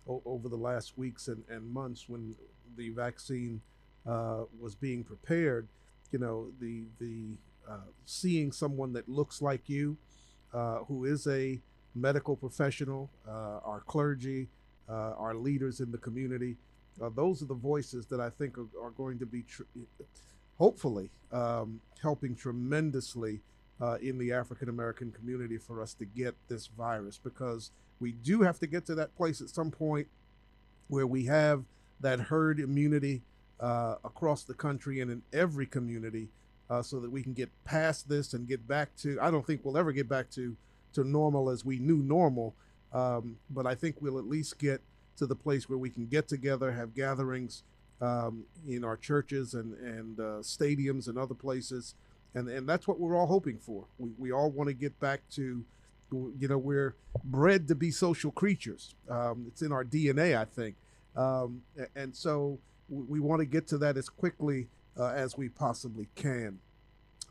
over the last weeks and months when the vaccine was being prepared. The seeing someone that looks like you, who is a medical professional, our clergy, our leaders in the community, those are the voices that I think are going to be hopefully helping tremendously in the African American community for us to get this virus, because we do have to get to that place at some point where we have that herd immunity across the country and in every community, so that we can get past this and get back to, I don't think we'll ever get back to normal as we knew normal, but I think we'll at least get to the place where we can get together, have gatherings in our churches and stadiums and other places. And that's what we're all hoping for. We all want to get back to, we're bred to be social creatures. It's in our DNA, I think. And so we want to get to that as quickly as we possibly can.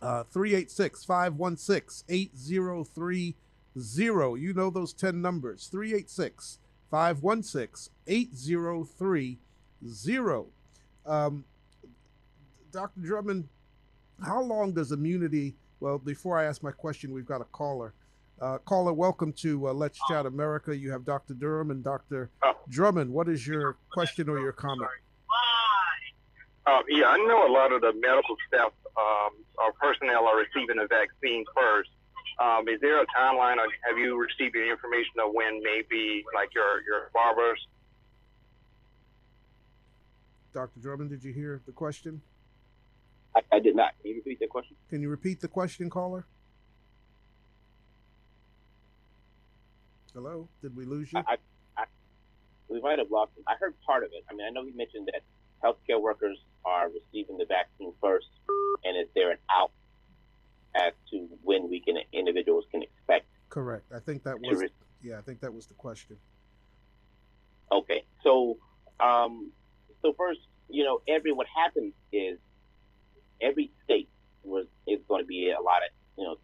386-516-8030. You know those 10 numbers. 386-516-8030. Um, Dr. Drummond, how long does immunity? Well, before I ask my question, we've got a caller. Caller, welcome to Let's Chat America. You have Dr. Durham and Dr. Drummond. What is your question or your comment? Yeah, I know a lot of the medical staff or personnel are receiving the vaccine first. Is there a timeline, or have you received any information of when maybe like your barbers? Dr. Drummond, did you hear the question? I did not. Can you repeat the question? Can you repeat the question, caller? Hello? Did we lose you? We might have lost him. I heard part of it. I mean, I know he mentioned that healthcare workers are receiving the vaccine first, and is there an out as to when individuals can expect? Correct. I think that was I think that was the question. Okay. So first, what happens is every state is going to be allotted,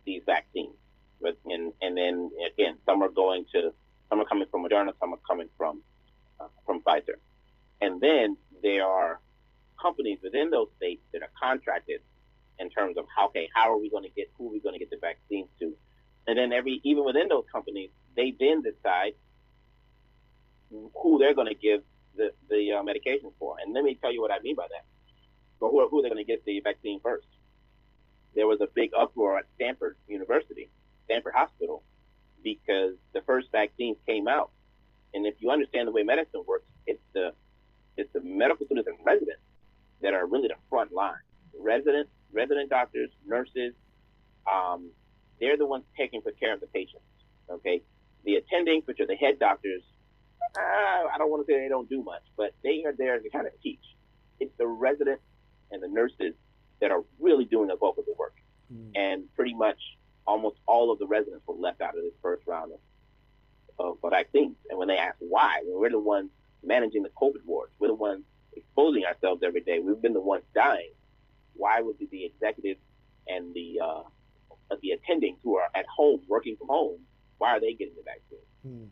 these vaccines, and then again, some are coming from Moderna, some are coming from Pfizer, and then there are companies within those states that are contracted in terms of who are we going to get the vaccines to, and then even within those companies, they then decide who they're going to give the medication for. And let me tell you what I mean by that. But who are they going to get the vaccine first? There was a big uproar at Stanford Hospital, because the first vaccines came out. And if you understand the way medicine works, it's the medical students and residents that are really the front line. Resident doctors, nurses, they're the ones taking care of the patients. Okay, the attendings, which are the head doctors, I don't want to say they don't do much, but they are there to kind of teach. It's the residents and the nurses that are really doing the bulk of the work. And pretty much almost all of the residents were left out of this first round of vaccines. And when they asked why, we're the ones managing the COVID wards. We're the ones exposing ourselves every day. We've been the ones dying. Why would the executives and the attendings who are at home, working from home, why are they getting the vaccine?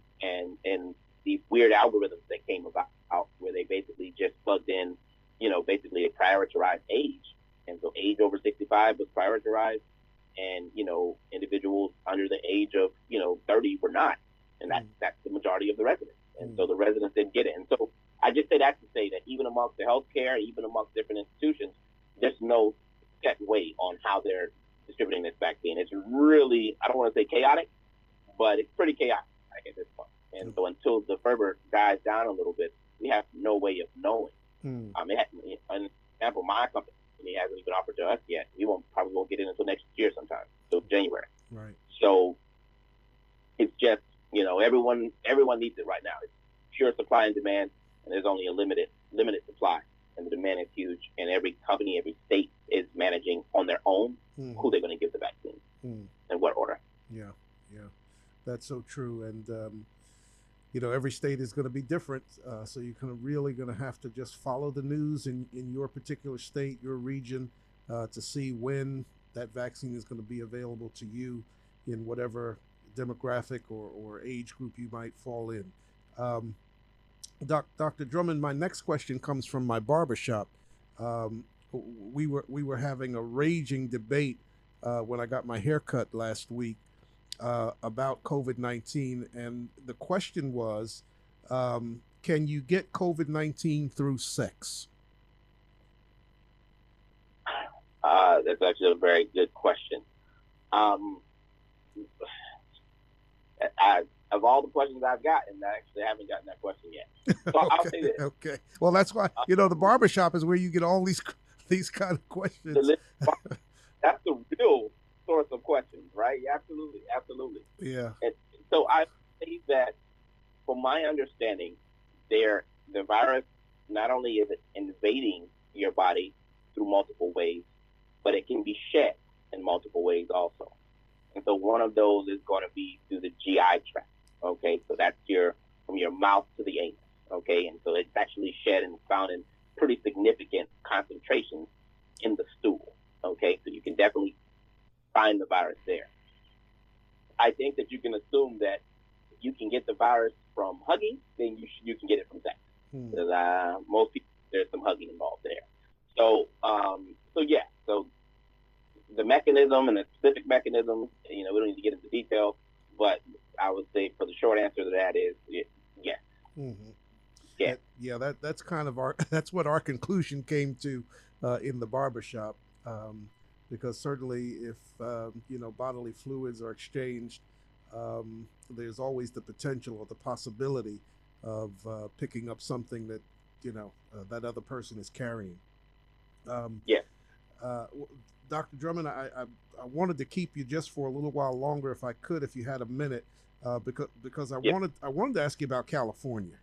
And these weird algorithms that came about where they basically just plugged in, basically a prioritized age. And so age over 65 was prioritized, and, individuals under the age of, 30 were not. And that's the majority of the residents. And so the residents didn't get it. And so I just say that to say that even amongst the healthcare, even amongst different institutions, there's no set way on how they're distributing this vaccine. It's really, I don't want to say chaotic, but it's pretty chaotic at this point. And so until the fervor dies down a little bit, we have no way of knowing. An example, my company hasn't even offered to us yet. We probably won't get it until next year sometime, so January. Right. So it's just, everyone needs it right now. It's pure supply and demand, and there's only a limited supply, and the demand is huge. And every company, every state is managing on their own who they're going to give the vaccine and what order. Yeah, that's so true. And every state is going to be different, so you're really going to have to just follow the news in your particular state, your region, to see when that vaccine is going to be available to you in whatever demographic or age group you might fall in. Dr. Drummond, my next question comes from my barbershop. We were having a raging debate when I got my haircut last week about COVID-19, and the question was, can you get COVID-19 through sex? That's actually a very good question. Of all the questions I've gotten, I actually haven't gotten that question yet. So Okay, I'll say this. Okay. Well, that's why, the barbershop is where you get all these kind of questions. That's the real source of questions, right? Absolutely. Yeah. And so I say that, from my understanding, the virus, not only is it invading your body through multiple ways, but it can be shed in multiple ways also. And so one of those is going to be through the GI tract. Okay, so that's from your mouth to the anus. Okay, and so it's actually shed and found in pretty significant concentrations in the stool. Okay, so you can definitely find the virus there. I think that you can assume that if you can get the virus from hugging, then you can get it from sex. Because most people there's some hugging involved there. So so the mechanism and the specific mechanism, we don't need to get into detail, but I would say for the short answer to that is yes. Mm-hmm. Yeah. That's kind of that's what our conclusion came to in the barbershop, because certainly if bodily fluids are exchanged, there's always the potential or the possibility of picking up something that that other person is carrying. Yes. Dr. Drummond, I wanted to keep you just for a little while longer, if I could, if you had a minute, because I wanted to ask you about California.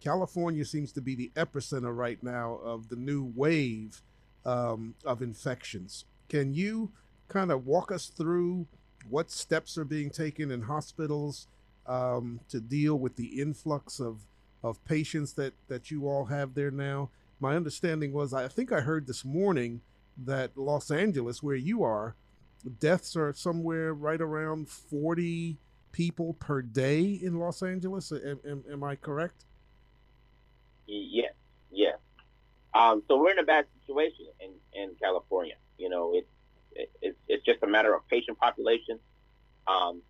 California seems to be the epicenter right now of the new wave of infections. Can you kind of walk us through what steps are being taken in hospitals to deal with the influx of patients that you all have there now? My understanding was, I think I heard this morning that Los Angeles, where you are, deaths are somewhere right around 40 people per day in Los Angeles. Am I correct? Yes. So we're in a bad situation in California. It's just a matter of patient population.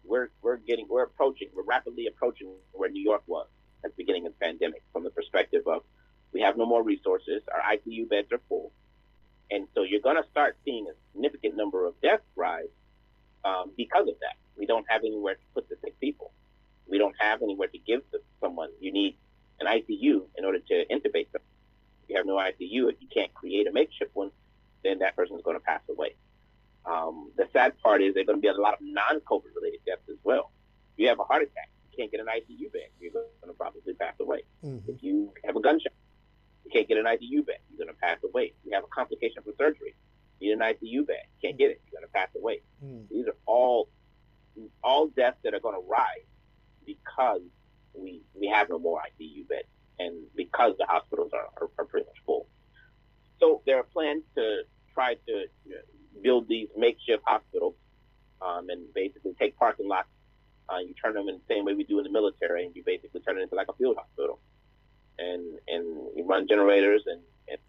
We're rapidly approaching where New York was at the beginning of the pandemic, from the perspective of we have no more resources, our ICU beds are full, and so you're going to start seeing a significant number of deaths rise because of that. We don't have anywhere to put the sick people. We don't have anywhere to give to someone. You need an ICU in order to intubate them. If you have no ICU, if you can't create a makeshift one, then that person is going to pass away. The sad part is there are going to be a lot of non-COVID related deaths as well. If you have a heart attack, you can't get an ICU bed, you're going to probably pass away. Mm-hmm. If you have a gunshot, you can't get an ICU bed, you're going to pass away. If you have a complication from surgery, you need an ICU bed, you can't get it, you're going to pass away. Mm-hmm. These are all deaths that are going to rise because we have no more ICU beds and because the hospitals are pretty much full. So there are plans to try to build these makeshift hospitals and basically take parking lots. You turn them in the same way we do in the military, and you basically turn it into like a field hospital. And you run generators, and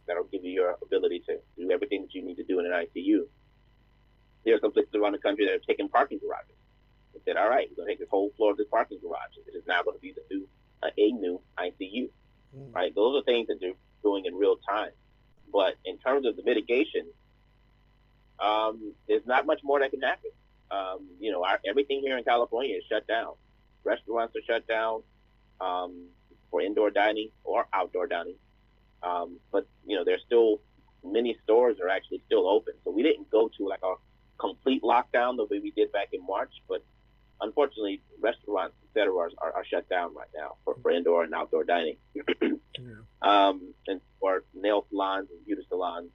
that'll give you your ability to do everything that you need to do in an ICU. There are some places around the country that have taken parking garages. They said, all right, we're going to take this whole floor of this parking garage. It is now going to be a new ICU. Mm-hmm. Right? Those are things that they're doing in real time. But in terms of the mitigation, there's not much more that can happen. Everything here in California is shut down. Restaurants are shut down for indoor dining or outdoor dining. But there's still many stores are actually still open. So we didn't go to like a complete lockdown the way we did back in March. But unfortunately, restaurants, et cetera, are shut down right now for indoor and outdoor dining. And for nail salons and beauty salons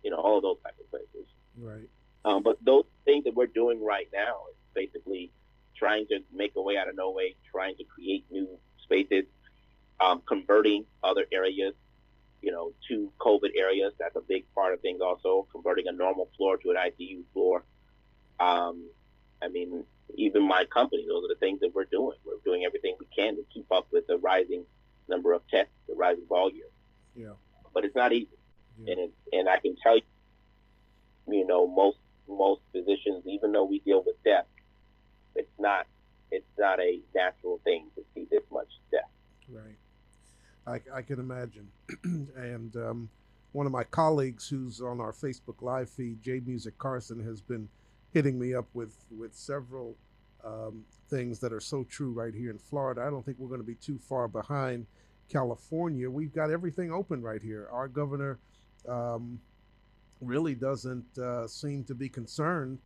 and all of those types of places. Right. But those things that we're doing right now is basically trying to make a way out of no way, trying to create new spaces, converting other areas, to COVID areas. That's a big part of things also, converting a normal floor to an ICU floor. Even my company, those are the things that we're doing. We're doing everything we can to keep up with the rising number of tests, the rising volume. Yeah. But it's not easy. Yeah. And I can tell you, most physicians, even though we deal with death, it's not a natural thing to see this much death. Right. I can imagine. And one of my colleagues who's on our Facebook Live feed, J Music Carson, has been hitting me up with several things that are so true right here in Florida. I don't think we're going to be too far behind California. We've got everything open right here. Our governor really doesn't seem to be concerned,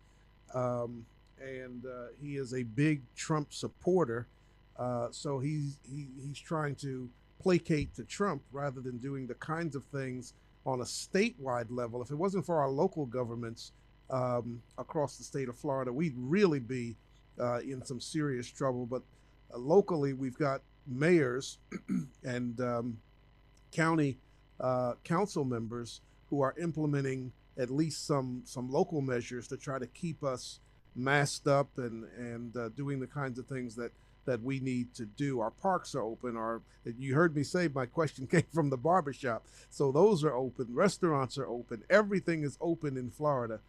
and he is a big Trump supporter. So he's trying to placate to Trump rather than doing the kinds of things on a statewide level. If it wasn't for our local governments across the state of Florida, we'd really be in some serious trouble. But locally, we've got mayors and county council members who are implementing at least some local measures to try to keep us masked up and doing the kinds of things that that we need to do. Our parks are open. You heard me say my question came from the barbershop. So those are open. Restaurants are open. Everything is open in Florida,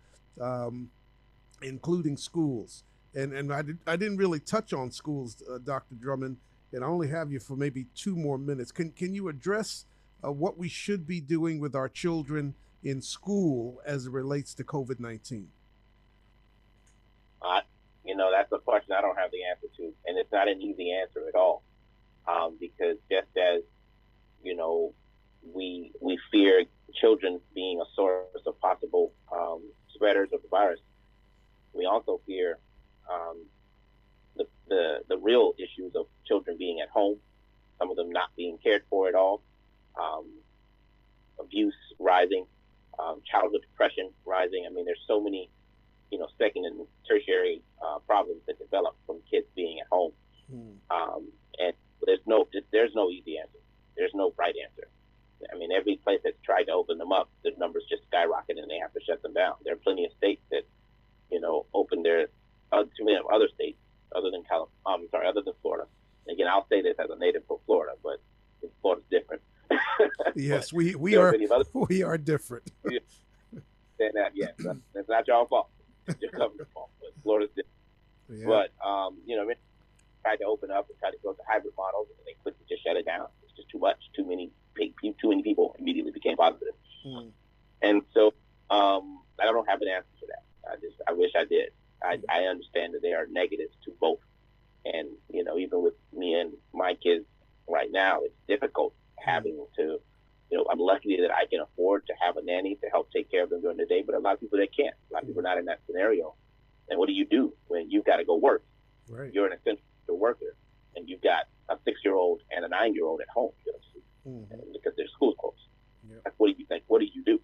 including schools. And I didn't really touch on schools, Dr. Drummond, and I only have you for maybe 2 more minutes. Can you address what we should be doing with our children in school as it relates to COVID-19? That's a question I don't have the answer to, and it's not an easy answer at all, because just as we fear children being a source of possible spreaders of the virus, we also fear the real issues of children being at home, some of them not being cared for at all, abuse rising, childhood depression rising. I mean, there's so many second and tertiary problems that develop from kids being at home. And there's no easy answer. There's no right answer. I mean, every place that's tried to open them up, the numbers just skyrocket and they have to shut them down. There are plenty of states that, opened their, too many other states other than other than Florida. Again, I'll say this as a native of Florida, but Florida's different. Yes, we are different. That's not y'all's fault. It's your government's fault. But Florida's different. Yeah. But tried to open up and try to go to hybrid models, and they quickly just shut it down. It's just too much. Too many people immediately became positive. And so I don't have an answer for that. I wish I did. I understand that there are negatives to both, and even with me and my kids right now, it's difficult having to. I'm lucky that I can afford to have a nanny to help take care of them during the day, but a lot of people that can't. A lot of people are not in that scenario. And what do you do when you've got to go work? Right. You're an essential worker, and you've got a 6-year-old and a 9-year-old at home because their school's closed. Yep. Like, what do you think? What do you do?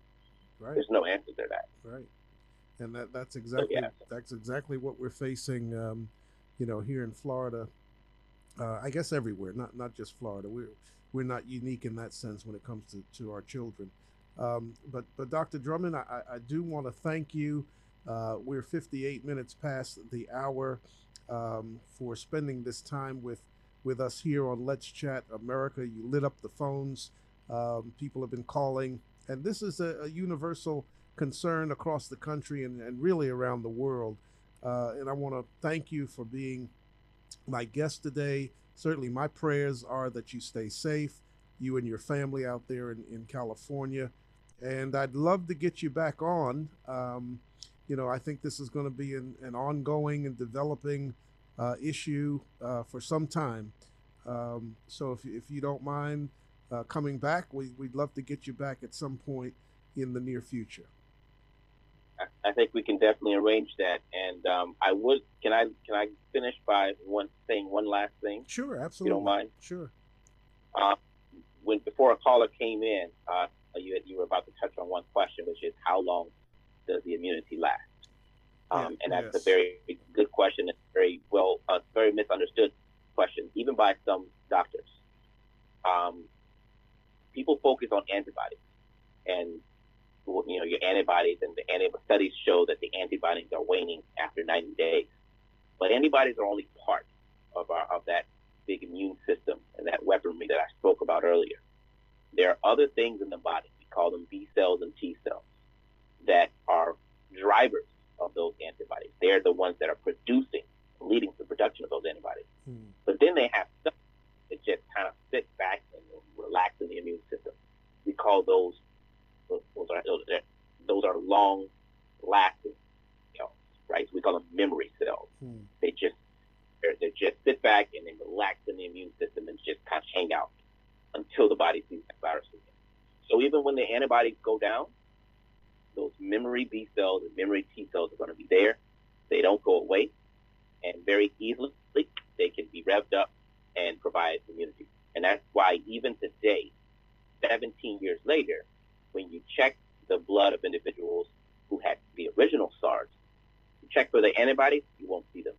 Right. There's no answer to that. Right. And that's exactly what we're facing. Here in Florida. I guess everywhere, not just Florida. We're not unique in that sense when it comes to our children. But Dr. Drummond, I do want to thank you. We're 58 minutes past the hour for spending this time with us here on Let's Chat America. You lit up the phones. People have been calling. And this is a universal concern across the country and really around the world. And I want to thank you for being my guest today. Certainly my prayers are that you stay safe, you and your family out there in California. And I'd love to get you back on. I think this is going to be an ongoing and developing issue for some time. So if you don't mind coming back, we'd love to get you back at some point in the near future. I think we can definitely arrange that. And can I finish by saying one last thing? Sure, absolutely. If you don't mind? Sure. Before a caller came in, you were about to touch on one question, which is how long does the immunity last? And that's a very good question. It's very misunderstood question, even by some doctors. People focus on antibodies, and your antibodies, and the studies show that the antibodies are waning after 90 days. But antibodies are only part of that big immune system and that weaponry that I spoke about earlier. There are other things in the body, we call them B cells and T cells, that are drivers of those antibodies. They're the ones that are leading to the production of those antibodies. But then they have stuff that just kind of sit back and relax in the immune system. We call those are long-lasting cells, right? So we call them memory cells. They just sit back and they relax in the immune system and just kind of hang out until the body sees that virus again. So even when the antibodies go down, those memory B cells and memory T cells are going to be there. They don't go away, and very easily they can be revved up and provide immunity. And that's why even today, 17 years later, when you check the blood of individuals who had the original SARS, you check for the antibodies, you won't see them.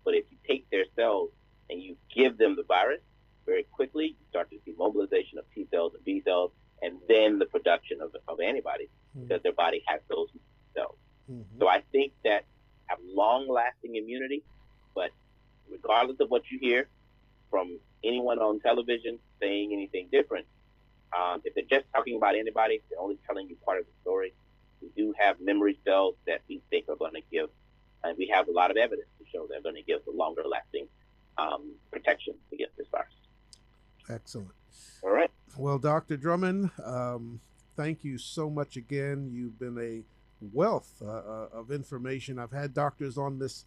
But if you take their cells and you give them the virus, very quickly you start to see mobilization of T cells and B cells, and then the production of antibodies, because their body has those cells. So I think that have long-lasting immunity, but regardless regardless of what you hear from anyone on television saying anything different, if they're just talking about anybody, they're only telling you part of the story. We do have memory cells that we think are going to give, and we have a lot of evidence to show they're going to give the longer-lasting protection against this virus. Excellent. All right. Well, Dr. Drummond, thank you so much again. You've been a wealth of information. I've had doctors on this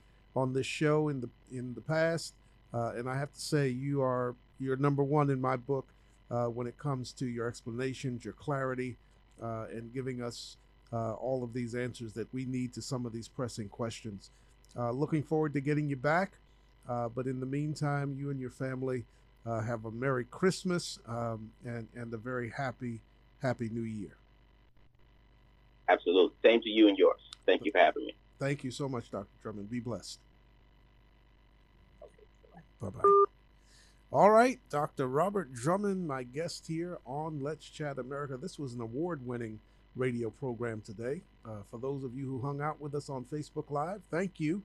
show in the past, and I have to say you're number one in my book when it comes to your explanations, your clarity, and giving us all of these answers that we need to some of these pressing questions. Looking forward to getting you back, but in the meantime, you and your family have a Merry Christmas and a very happy New Year. Absolutely. Same to you and yours. Thank you for having me. Thank you so much, Dr. Drummond. Be blessed. Okay. Bye-bye. All right, Dr. Robert Drummond, my guest here on Let's Chat America. This was an award-winning radio program today. For those of you who hung out with us on Facebook Live, thank you.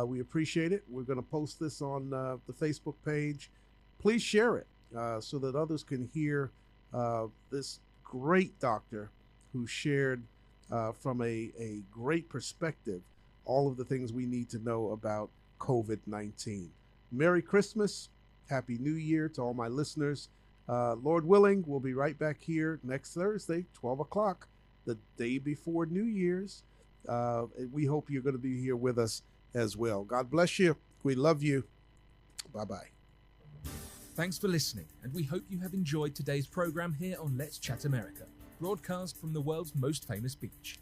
We appreciate it. We're going to post this on the Facebook page. Please share it so that others can hear this great doctor who shared from a great perspective all of the things we need to know about COVID-19. Merry Christmas. Happy New Year to all my listeners. Lord willing, we'll be right back here next Thursday, 12 o'clock, the day before New Year's. We hope you're going to be here with us as well. God bless you. We love you. Bye-bye. Thanks for listening, and we hope you have enjoyed today's program here on Let's Chat America, broadcast from the world's most famous beach.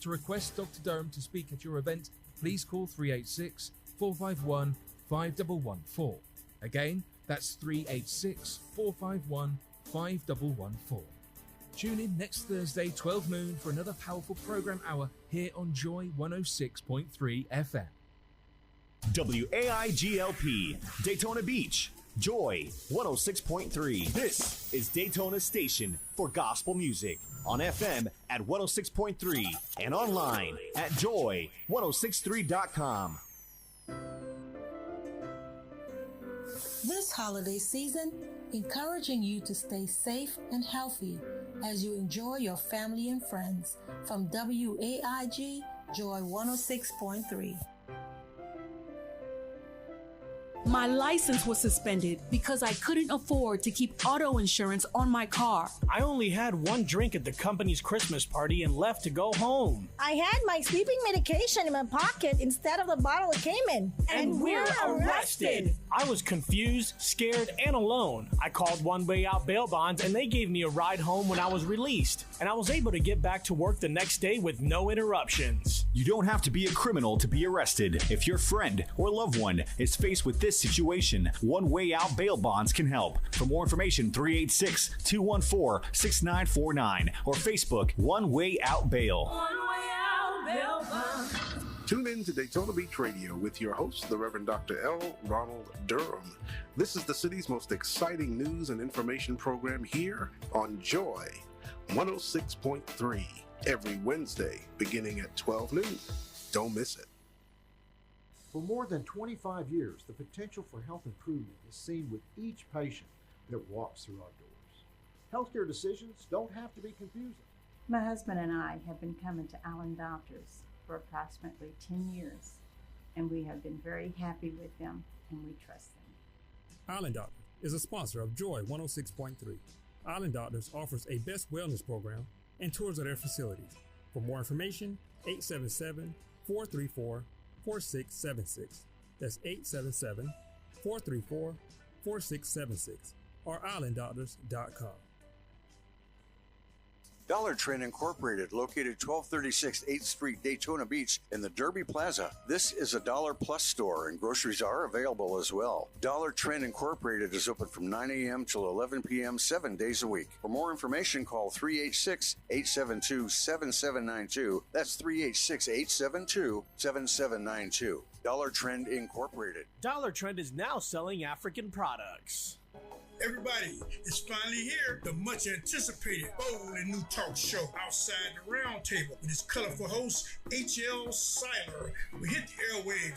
To request Dr. Durham to speak at your event, please call 386-451-5114. Again, that's 386-451-5114. Tune in next Thursday, 12 noon, for another powerful program hour here on Joy 106.3 FM. WAIGLP, Daytona Beach, Joy 106.3. This is Daytona's station for gospel music on FM at 106.3 and online at joy1063.com. This holiday season, encouraging you to stay safe and healthy as you enjoy your family and friends from WAIG Joy 106.3. My license was suspended because I couldn't afford to keep auto insurance on my car. I only had one drink at the company's Christmas party and left to go home. I had my sleeping medication in my pocket instead of the bottle it came in. And we're arrested! I was confused, scared, and alone. I called One Way Out Bail Bonds and they gave me a ride home when I was released. And I was able to get back to work the next day with no interruptions. You don't have to be a criminal to be arrested. If your friend or loved one is faced with this situation, One Way Out Bail Bonds can help. For more information, 386-214-6949 or Facebook One Way Out Bail. One Way Out Bail Bonds. Tune in to Daytona Beach Radio with your host, the Reverend Dr. L. Ronald Durham. This is the city's most exciting news and information program here on Joy 106.3 every Wednesday beginning at 12 noon. Don't miss it. For more than 25 years, the potential for health improvement is seen with each patient that walks through our doors. Healthcare decisions don't have to be confusing. My husband and I have been coming to Allen Doctors for approximately 10 years, and we have been very happy with them, and we trust them. Island Doctors is a sponsor of Joy 106.3. Island Doctors offers a best wellness program and tours of their facilities. For more information, 877-434-4676. That's 877-434-4676 or islanddoctors.com. Dollar Trend Incorporated, located 1236 8th Street, Daytona Beach in the Derby Plaza. This is a Dollar Plus store and groceries are available as well. Dollar Trend Incorporated is open from 9 a.m. till 11 p.m. 7 days a week. For more information, call 386-872-7792. That's 386-872-7792. Dollar Trend Incorporated. Dollar Trend is now selling African products. Everybody, it's finally here. The much anticipated, bold, and new talk show outside the round table with its colorful host, H.L. Seiler. We hit the airwaves